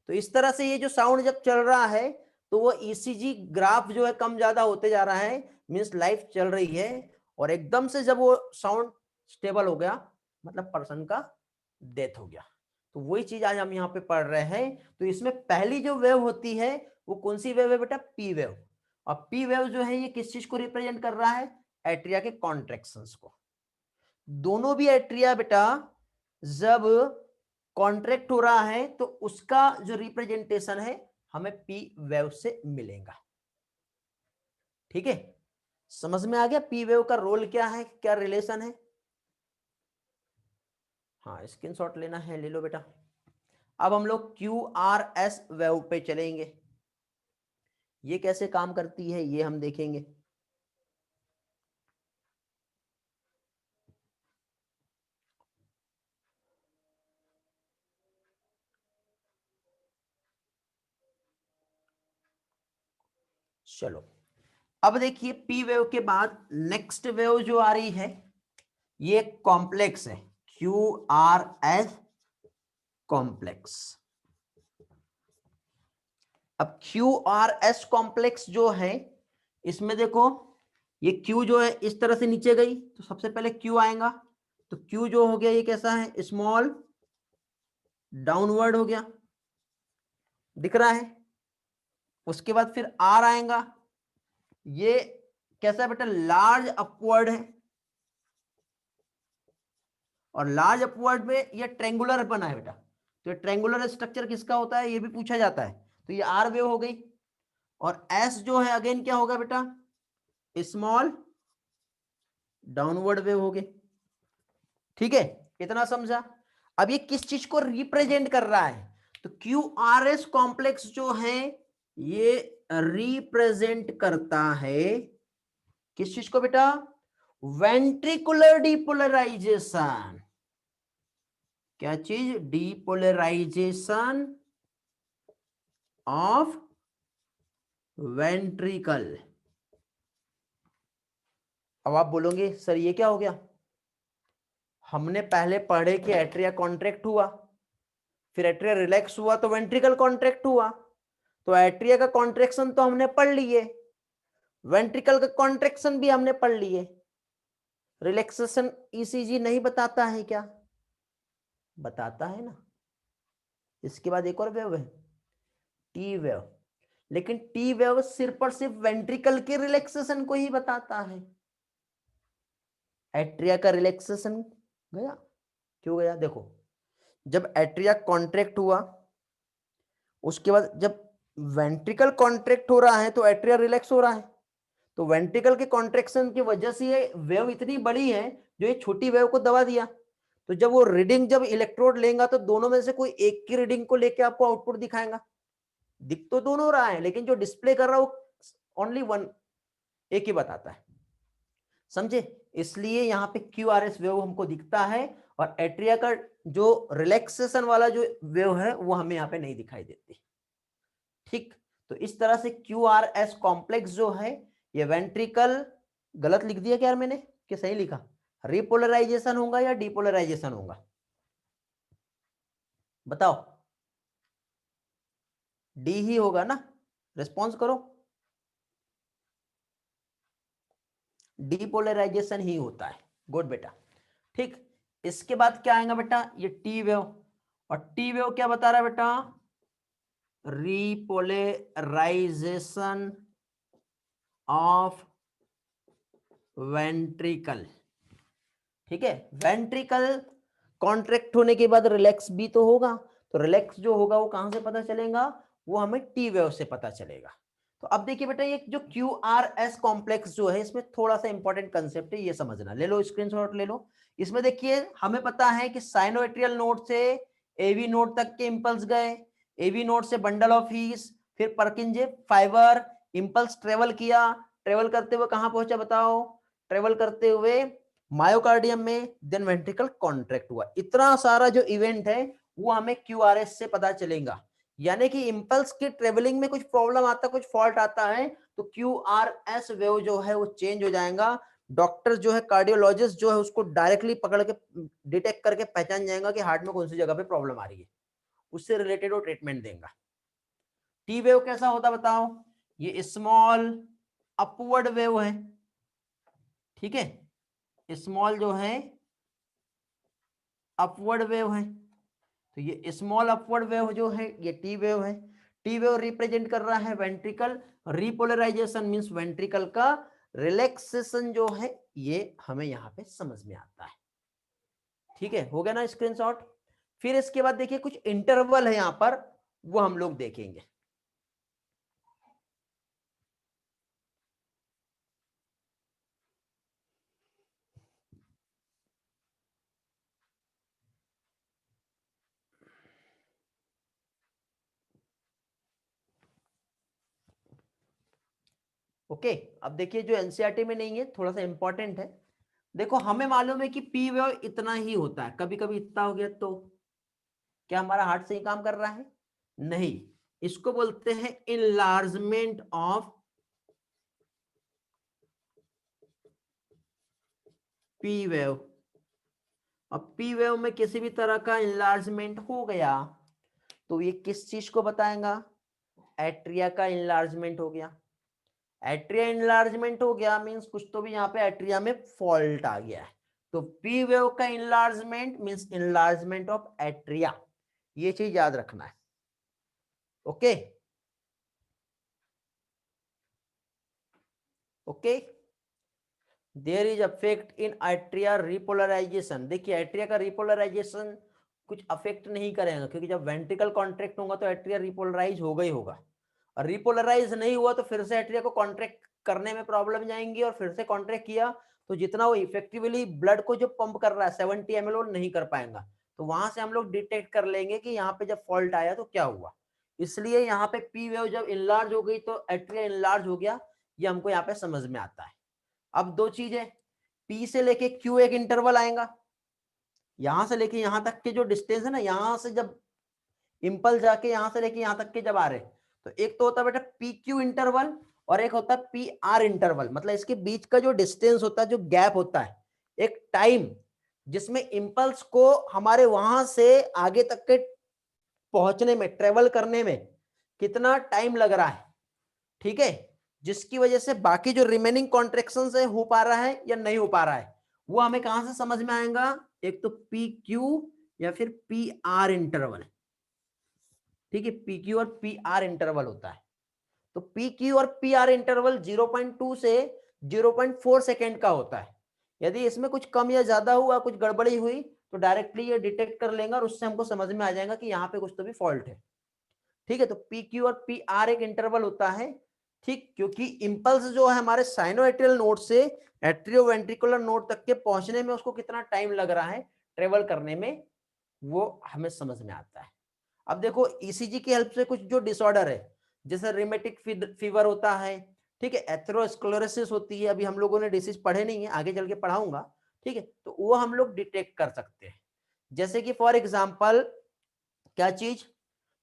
तो इस तरह से ये जो साउंड जब चल रहा है तो वो ईसीजी ग्राफ जो है कम ज्यादा होते जा रहा है, मींस लाइफ चल रही है, और एकदम से जब वो साउंड स्टेबल हो गया मतलब पर्सन का डेथ हो गया। तो वही चीज आज हम यहाँ पे पढ़ रहे हैं। तो इसमें पहली जो वेव होती है वो कौन सी वेव है बेटा? P wave. और पी वेव जो है ये किस चीज को रिप्रेजेंट कर रहा है? एट्रिया के कॉन्ट्रैक्शंस को। दोनों भी एट्रिया बेटा जब कॉन्ट्रैक्ट हो रहा है तो उसका जो रिप्रेजेंटेशन है हमें पी वेव से मिलेगा। ठीक है, समझ में आ गया पी वेव का रोल क्या है, क्या रिलेशन है? हाँ, स्क्रीनशॉट लेना है ले लो बेटा। अब हम लोग क्यू आर एस वेव पे चलेंगे। ये कैसे काम करती है ये हम देखेंगे। चलो, अब देखिए पी वेव के बाद नेक्स्ट वेव जो आ रही है ये कॉम्प्लेक्स है, क्यू आर एस कॉम्प्लेक्स। अब क्यू आर एस कॉम्प्लेक्स जो है इसमें देखो ये क्यू जो है इस तरह से नीचे गई तो सबसे पहले क्यू आएगा, तो क्यू जो हो गया ये कैसा है? स्मॉल डाउनवर्ड हो गया, दिख रहा है। उसके बाद फिर आर आएगा, ये कैसा है बेटा? लार्ज अपवर्ड है। और लार्ज अपवर्ड में ये ट्रेंगुलर बना है बेटा, तो ये ट्रेंगुलर स्ट्रक्चर किसका होता है ये भी पूछा जाता है। तो ये आर वेव हो गई। और एस जो है अगेन क्या होगा बेटा? स्मॉल डाउनवर्ड वेव हो गई। ठीक है, इतना समझा। अब ये किस चीज को रिप्रेजेंट कर रहा है? तो क्यू आर एस कॉम्प्लेक्स जो है ये रिप्रेजेंट करता है किस चीज को बेटा? Ventricular depolarization. क्या चीज? Depolarization of ventricle. अब आप बोलोगे सर ये क्या हो गया? हमने पहले पढ़े कि एट्रिया कॉन्ट्रैक्ट हुआ, फिर एट्रिया रिलैक्स हुआ तो वेंट्रिकल कॉन्ट्रैक्ट हुआ। तो एट्रिया का कॉन्ट्रैक्शन तो हमने पढ़ लिए, वेंट्रिकल का कॉन्ट्रैक्शन भी हमने पढ़ लिए। रिलैक्सेशन ईसीजी नहीं बताता है क्या? बताता है ना। इसके बाद एक और वेव है टी वेव, लेकिन टी वेव सिर्फ और सिर्फ वेंट्रिकल के रिलैक्सेशन को ही बताता है। एट्रिया का रिलैक्सेशन गया? क्यों गया? देखो, जब एट्रिया कॉन्ट्रैक्ट हुआ उसके बाद जब वेंट्रिकल कॉन्ट्रैक्ट हो रहा है तो एट्रिया रिलैक्स हो रहा है। तो वेंट्रिकल के कॉन्ट्रैक्शन की वजह से ये वेव इतनी बड़ी है जो ये छोटी वेव को दबा दिया। तो जब वो रीडिंग जब इलेक्ट्रोड लेगा तो दोनों में से कोई एक की रीडिंग को लेके आपको आउटपुट दिखाएगा। दिख तो दोनों रहा है लेकिन जो डिस्प्ले कर रहा है वो ओनली वन, एक ही बताता है। समझे? इसलिए यहाँ पे क्यू आर एस वेव हमको दिखता है और एट्रिया का जो रिलैक्सेशन वाला जो वेव है वो हमें यहाँ पे नहीं दिखाई देती। ठीक, तो इस तरह से क्यू आर एस कॉम्प्लेक्स जो है ये वेंट्रिकल, गलत लिख दिया क्या यार मैंने कि सही लिखा? रिपोलराइजेशन होगा या डिपोलराइजेशन होगा? बताओ। डी ही होगा ना, रिस्पॉन्स करो। डिपोलराइजेशन ही होता है। गुड बेटा। ठीक, इसके बाद क्या आएगा बेटा? ये टी वेव। और टी वेव क्या बता रहा है बेटा? Repolarization of ventricle. ठीक है, वेंट्रिकल कॉन्ट्रैक्ट होने के बाद रिलैक्स भी तो होगा, तो रिलैक्स जो होगा वो कहां से पता चलेगा? वो हमें टी वेव से पता चलेगा। तो अब देखिए बेटा ये जो क्यू आर एस कॉम्प्लेक्स जो है इसमें थोड़ा सा इंपॉर्टेंट कंसेप्ट है, ये समझना। ले लो स्क्रीनशॉट ले लो। इसमें देखिए हमें पता है कि साइनोएट्रियल नोड से एवी नोड तक के इंपल्स गए, एवी नोड से बंडल ऑफ हीस, फिर पर्किंजे फाइबर, इंपल्स ट्रेवल किया, ट्रेवल करते हुए कहां पहुंचा बताओ? ट्रेवल करते हुए मायोकार्डियम में, देन वेंट्रिकल कॉन्ट्रैक्ट हुआ। इतना सारा जो इवेंट है वो हमें क्यूआरएस से पता चलेगा। यानी कि इंपल्स की ट्रेवलिंग में कुछ प्रॉब्लम आता, कुछ फॉल्ट आता है तो क्यूआरएस वेव जो है वो चेंज हो जाएगा। डॉक्टर जो है कार्डियोलॉजिस्ट जो है उसको डायरेक्टली पकड़ के डिटेक्ट करके पहचान जाएगा कि हार्ट में कौन सी जगह पे प्रॉब्लम आ रही है, उससे रिलेटेड वो ट्रीटमेंट देगा। टी वेव कैसा होता बताओ, ये स्मॉल अपवर्ड वेव है, ठीक है, स्मॉल जो है अपवर्ड वेव है, तो ये स्मॉल अपवर्ड वेव जो है ये टी वेव है। टी वेव रिप्रेजेंट कर रहा है वेंट्रिकल रिपोलराइजेशन, मींस वेंट्रिकल का रिलैक्सेशन जो है, ये हमें यहाँ पे समझ में आता है। ठीक है, हो गया ना स्क्रीनशॉट। फिर इसके बाद देखिए कुछ इंटरवल है यहाँ पर, वो हम लोग देखेंगे। ओके, अब देखिए जो एनसीईआरटी में नहीं है, थोड़ा सा इंपॉर्टेंट है। देखो हमें मालूम है कि पी वेव इतना ही होता है, कभी कभी इतना हो गया तो क्या हमारा हार्ट सही काम कर रहा है? नहीं, इसको बोलते हैं इनलार्जमेंट ऑफ पी वेव। अब पी वेव में किसी भी तरह का इनलार्जमेंट हो गया तो ये किस चीज को बताएगा? एट्रिया का इनलार्जमेंट हो गया। एट्रिया इनलार्जमेंट हो गया मींस कुछ तो भी यहाँ पे एट्रिया में फॉल्ट आ गया है, तो पी वेव का enlargement means enlargement of atria, ये चीज याद रखना है। Okay okay, there is affect in atria repolarization. देखिए एट्रिया का रिपोलराइजेशन कुछ अफेक्ट नहीं करेगा, क्योंकि जब वेंट्रिकल कॉन्ट्रैक्ट होगा तो एट्रिया रिपोलराइज होगा ही होगा, और रिपोलराइज नहीं हुआ तो फिर से एट्रिया को कॉन्ट्रैक्ट करने में प्रॉब्लम जाएंगी, और फिर से कॉन्ट्रैक्ट किया तो जितना वो इफेक्टिवली ब्लड को जो पंप कर रहा है 70 ml वो नहीं कर पाएगा, तो वहां से हम लोग डिटेक्ट कर लेंगे कि यहाँ पे जब फॉल्ट आया तो क्या हुआ। इसलिए यहाँ पे पी वेव जब इनलार्ज हो गई तो एट्रिया इनलार्ज हो गया, ये हमको यहाँ पे समझ में आता है। अब दो चीजें, पी से लेके क्यू एक इंटरवल आएगा, यहां से लेके यहां तक के जो डिस्टेंस है ना, यहां से जब इंपल्स जाके यहां से लेके यहां तक के जब आ रहे, तो एक तो होता है बेटा पी क्यू इंटरवल और एक होता है पी आर इंटरवल। मतलब इसके बीच का जो डिस्टेंस होता है, जो गैप होता है, एक टाइम जिसमें इंपल्स को हमारे वहां से आगे तक के पहुंचने में, ट्रेवल करने में कितना टाइम लग रहा है, ठीक है, जिसकी वजह से बाकी जो रिमेनिंग कॉन्ट्रेक्शन है हो पा रहा है या नहीं हो पा रहा है, वो हमें कहां से समझ में आएगा? एक तो पी क्यू या फिर पी आर इंटरवल, ठीक है, पी क्यू और पी आर इंटरवल होता है। तो पी क्यू और पी आर इंटरवल 0.2 से 0.4 सेकेंड का होता है। यदि इसमें कुछ कम या ज्यादा हुआ, कुछ गड़बड़ी हुई, तो डायरेक्टली ये डिटेक्ट कर लेंगे और उससे हमको समझ में आ जाएगा कि यहाँ पे कुछ तो भी फॉल्ट है। ठीक है, तो पी क्यू और पी आर एक इंटरवल होता है, ठीक, क्योंकि इंपल्स जो है हमारे साइनोएट्रियल नोड से एट्रियोवेंट्रिकुलर नोड तक के पहुंचने में उसको कितना टाइम लग रहा है ट्रेवल करने में, वो हमें समझ में आता है। अब देखो ईसीजी की हेल्प से कुछ जो डिसऑर्डर है, जैसे रिमेटिक फीवर होता है, ठीक है, एथेरोस्क्लेरोसिस होती है, अभी हम लोगों ने डिसीज पढ़े नहीं है, आगे चल के पढ़ाऊंगा, ठीक है, तो वो हम लोग डिटेक्ट कर सकते हैं। जैसे कि फॉर एग्जांपल क्या चीज,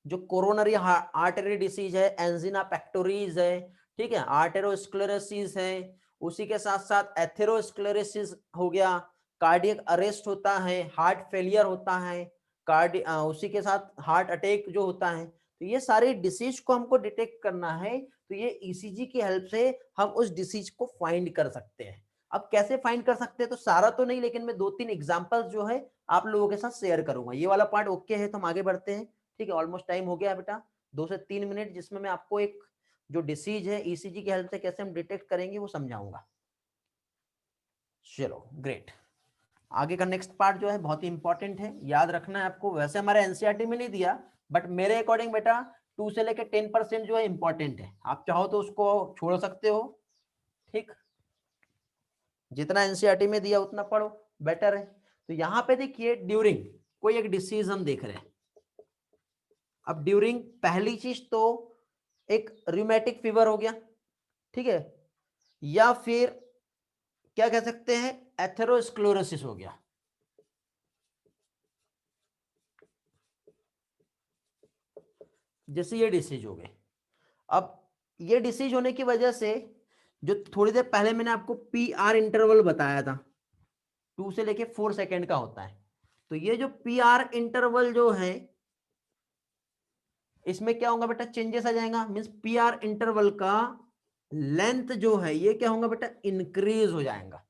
जो कोरोनरी आर्टरी डिसीज है, एंजिना पेक्टोरिस है, ठीक है, आर्टेरोस्क्लेरोसिस है, उसी के साथ साथ एथेरोस्क्लेरोसिस हो गया, कार्डियक अरेस्ट होता है, हार्ट फेलियर होता है, उसी के साथ हार्ट अटैक जो होता है, तो ये सारे डिसीज को हमको डिटेक्ट करना है, तो ये ईसीजी की हेल्प से हम उस डिसीज को फाइंड कर सकते हैं। अब कैसे फाइंड कर सकते हैं, तो सारा तो नहीं, लेकिन मैं 2-3 एग्जांपल्स जो है आप लोगों के साथ शेयर करूंगा। ये वाला पार्ट ओके है तो हम आगे बढ़ते हैं। ठीक है, ऑलमोस्ट टाइम हो गया है बेटा, 2 से 3 मिनट, जिसमें मैं आपको एक जो डिसीज है ईसीजी की हेल्प से कैसे हम डिटेक्ट करेंगे वो समझाऊंगा। चलो ग्रेट, आगे का नेक्स्ट पार्ट जो है बहुत ही इंपॉर्टेंट है, याद रखना है आपको। वैसे हमारे एनसीईआरटी में नहीं दिया, बट मेरे अकॉर्डिंग बेटा 2 से लेकर 10% जो है इंपॉर्टेंट है, आप चाहो तो उसको छोड़ सकते हो, ठीक, जितना एनसीईआरटी में दिया उतना पढ़ो, बेटर है। तो यहाँ पे देखिए ड्यूरिंग कोई एक डिसीज हम देख रहे हैं, अब ड्यूरिंग पहली चीज तो एक रूमेटिक फीवर हो गया, ठीक है, या फिर क्या कह सकते हैं एथेरोस्क्लेरोसिस हो गया, जैसे ये डिसीज हो गए। अब ये डिसीज होने की वजह से जो थोड़ी देर पहले मैंने आपको पी आर इंटरवल बताया था 2 से लेके 4 सेकेंड का होता है, तो ये जो पी आर इंटरवल जो है इसमें क्या होगा बेटा, चेंजेस आ जाएगा, मींस पी आर इंटरवल का लेंथ जो है ये क्या होगा बेटा, इंक्रीज हो जाएगा।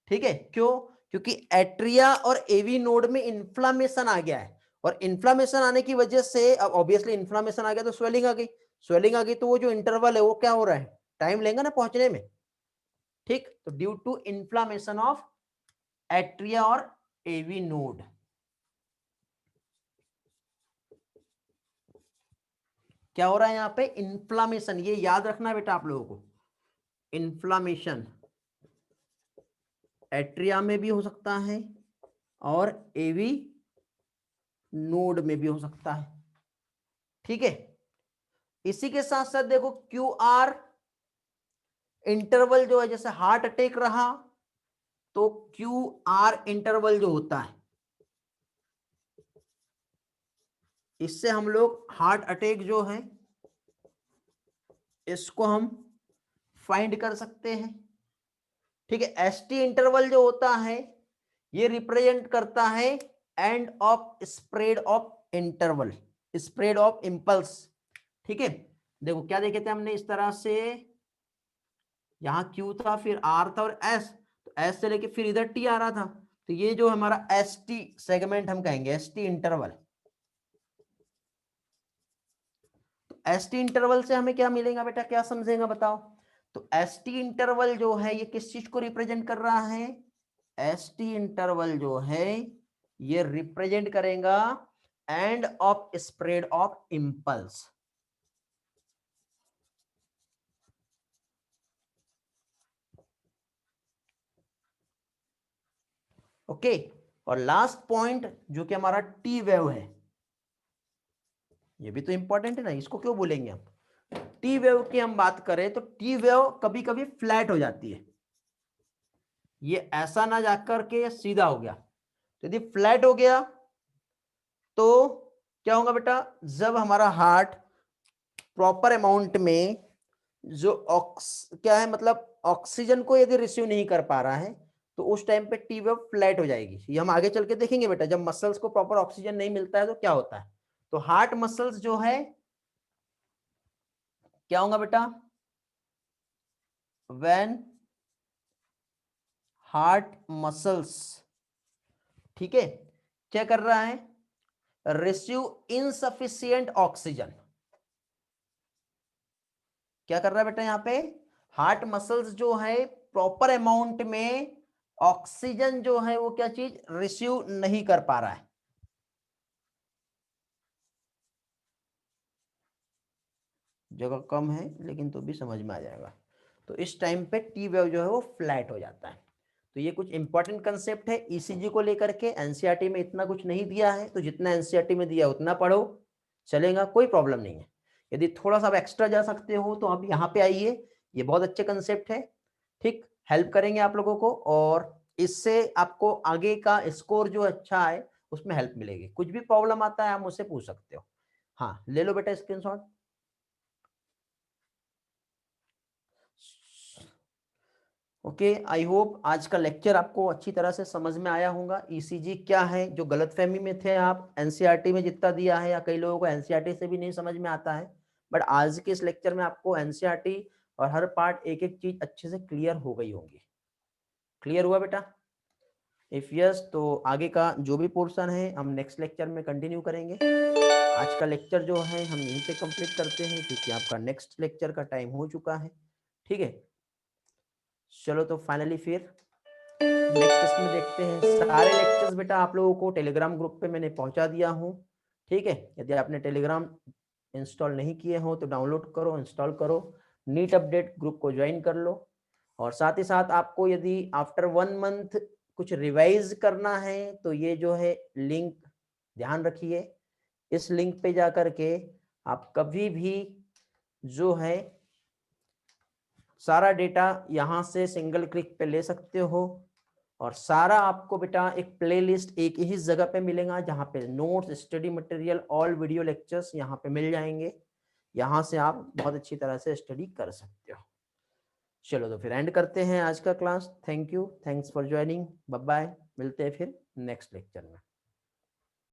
ठीक है, क्यों? क्योंकि एट्रिया और एवी नोड में इन्फ्लामेशन आ गया है, और इन्फ्लामेशन आने की वजह से अब ऑब्वियसली इन्फ्लामेशन आ गया तो स्वेलिंग आ गई, स्वेलिंग आ गई तो वो जो इंटरवल है वो क्या हो रहा है, टाइम लेगा ना पहुंचने में। ठीक, तो due to inflammation of atria और एवी नोड, क्या हो रहा है यहाँ पे, इन्फ्लामेशन। ये याद रखना बेटा आप लोगों को, इन्फ्लामेशन एट्रिया में भी हो सकता है और एवी नोड में भी हो सकता है। ठीक है, इसी के साथ साथ देखो क्यू आर इंटरवल जो है, जैसे हार्ट अटैक रहा तो क्यू आर इंटरवल जो होता है, इससे हम लोग हार्ट अटैक जो है इसको हम फाइंड कर सकते हैं। ठीक है, एसटी इंटरवल जो होता है ये रिप्रेजेंट करता है end of spread of interval, spread of impulse. ठीक है, देखो क्या देखे थे हमने, इस तरह से यहां क्यू था, फिर आर था और एस, तो एस से लेके फिर इधर टी आ रहा था, तो ये जो हमारा एस टी सेगमेंट हम कहेंगे, एस टी इंटरवल। तो एस टी इंटरवल से हमें क्या मिलेगा बेटा, क्या समझेगा बताओ। तो एस टी इंटरवल जो है ये किस चीज को रिप्रेजेंट कर रहा है, एस टी इंटरवल जो है ये रिप्रेजेंट करेगा end of spread of impulse. Okay, और लास्ट पॉइंट जो कि हमारा टी वेव है, ये भी तो इंपॉर्टेंट है ना, इसको क्यों बोलेंगे हम। टी वेव की हम बात करें तो टी वेव कभी कभी फ्लैट हो जाती है, ये ऐसा ना जाकर के सीधा हो गया, तो यदि फ्लैट हो गया तो क्या होगा बेटा, जब हमारा हार्ट प्रॉपर अमाउंट में जो क्या है, मतलब ऑक्सीजन को यदि रिसीव नहीं कर पा रहा है तो उस टाइम पे टी वेव फ्लैट हो जाएगी। ये हम आगे चल के देखेंगे बेटा, जब मसल्स को प्रॉपर ऑक्सीजन नहीं मिलता है तो क्या होता है। तो हार्ट मसल्स जो है क्या होगा बेटा, व्हेन हार्ट मसल्स, ठीक है, क्या कर रहा है, रिसीव इनसफिशिएंट ऑक्सीजन। क्या कर रहा है बेटा, यहां पे हार्ट मसल्स जो है प्रॉपर अमाउंट में ऑक्सीजन जो है वो क्या चीज रिसीव नहीं कर पा रहा है। जगह कम है लेकिन तो भी समझ में आ जाएगा। तो इस टाइम पे टी वेव जो है वो फ्लैट हो जाता है। तो ये कुछ इंपॉर्टेंट कंसेप्ट है ईसीजी को लेकर के, एनसीईआरटी में इतना कुछ नहीं दिया है, तो जितना एनसीईआरटी में दिया उतना पढ़ो, चलेगा, कोई प्रॉब्लम नहीं है। यदि थोड़ा सा एक्स्ट्रा जा सकते हो तो आप यहाँ पे आइए, ये बहुत अच्छे कंसेप्ट है। ठीक, हेल्प करेंगे आप लोगों को, और इससे आपको आगे का स्कोर जो अच्छा है उसमें हेल्प मिलेगी। कुछ भी प्रॉब्लम आता है आप मुझसे पूछ सकते हो। हाँ, ले लो बेटा स्क्रीनशॉट। ओके, आई होप आज का लेक्चर आपको अच्छी तरह से समझ में आया होगा। ईसीजी क्या है, जो गलतफहमी में थे आप, एनसीईआरटी में जितना दिया है, या कई लोगों को एनसीईआरटी से भी नहीं समझ में आता है, बट आज के इस लेक्चर में आपको एनसीईआरटी और हर पार्ट एक एक चीज अच्छे से क्लियर हो गई होगी। क्लियर हुआ बेटा? इफ यस तो आगे का जो भी पोर्शन है हम नेक्स्ट लेक्चर में कंटिन्यू करेंगे। आज का लेक्चर जो है हम यहीं पे कंप्लीट करते हैं, क्योंकि आपका नेक्स्ट लेक्चर का टाइम हो चुका है। ठीक है, चलो तो फाइनली फिर नेक्स्ट इसमें देखते हैं। सारे लेक्चर्स बेटा आप लोगों को टेलीग्राम ग्रुप पे मैंने पहुंचा दिया हूँ। ठीक है, यदि आपने टेलीग्राम इंस्टॉल नहीं किए हो तो डाउनलोड करो, इंस्टॉल करो, नीट अपडेट ग्रुप को ज्वाइन कर लो। और साथ ही साथ आपको यदि आफ्टर 1 मंथ कुछ रिवाइज करना है तो ये जो है लिंक ध्यान रखिए, इस लिंक पे जा करके आप कभी भी जो है सारा डेटा यहाँ से सिंगल क्लिक पे ले सकते हो। और सारा आपको बेटा एक प्लेलिस्ट एक ही जगह पे मिलेगा, जहाँ पे notes, study material, all video lectures यहाँ पे मिल जाएंगे। यहाँ से आप बहुत अच्छी तरह से स्टडी कर सकते हो। चलो तो फिर एंड करते हैं आज का class. Thank you, thanks for joining, bye bye, मिलते हैं फिर नेक्स्ट लेक्चर में।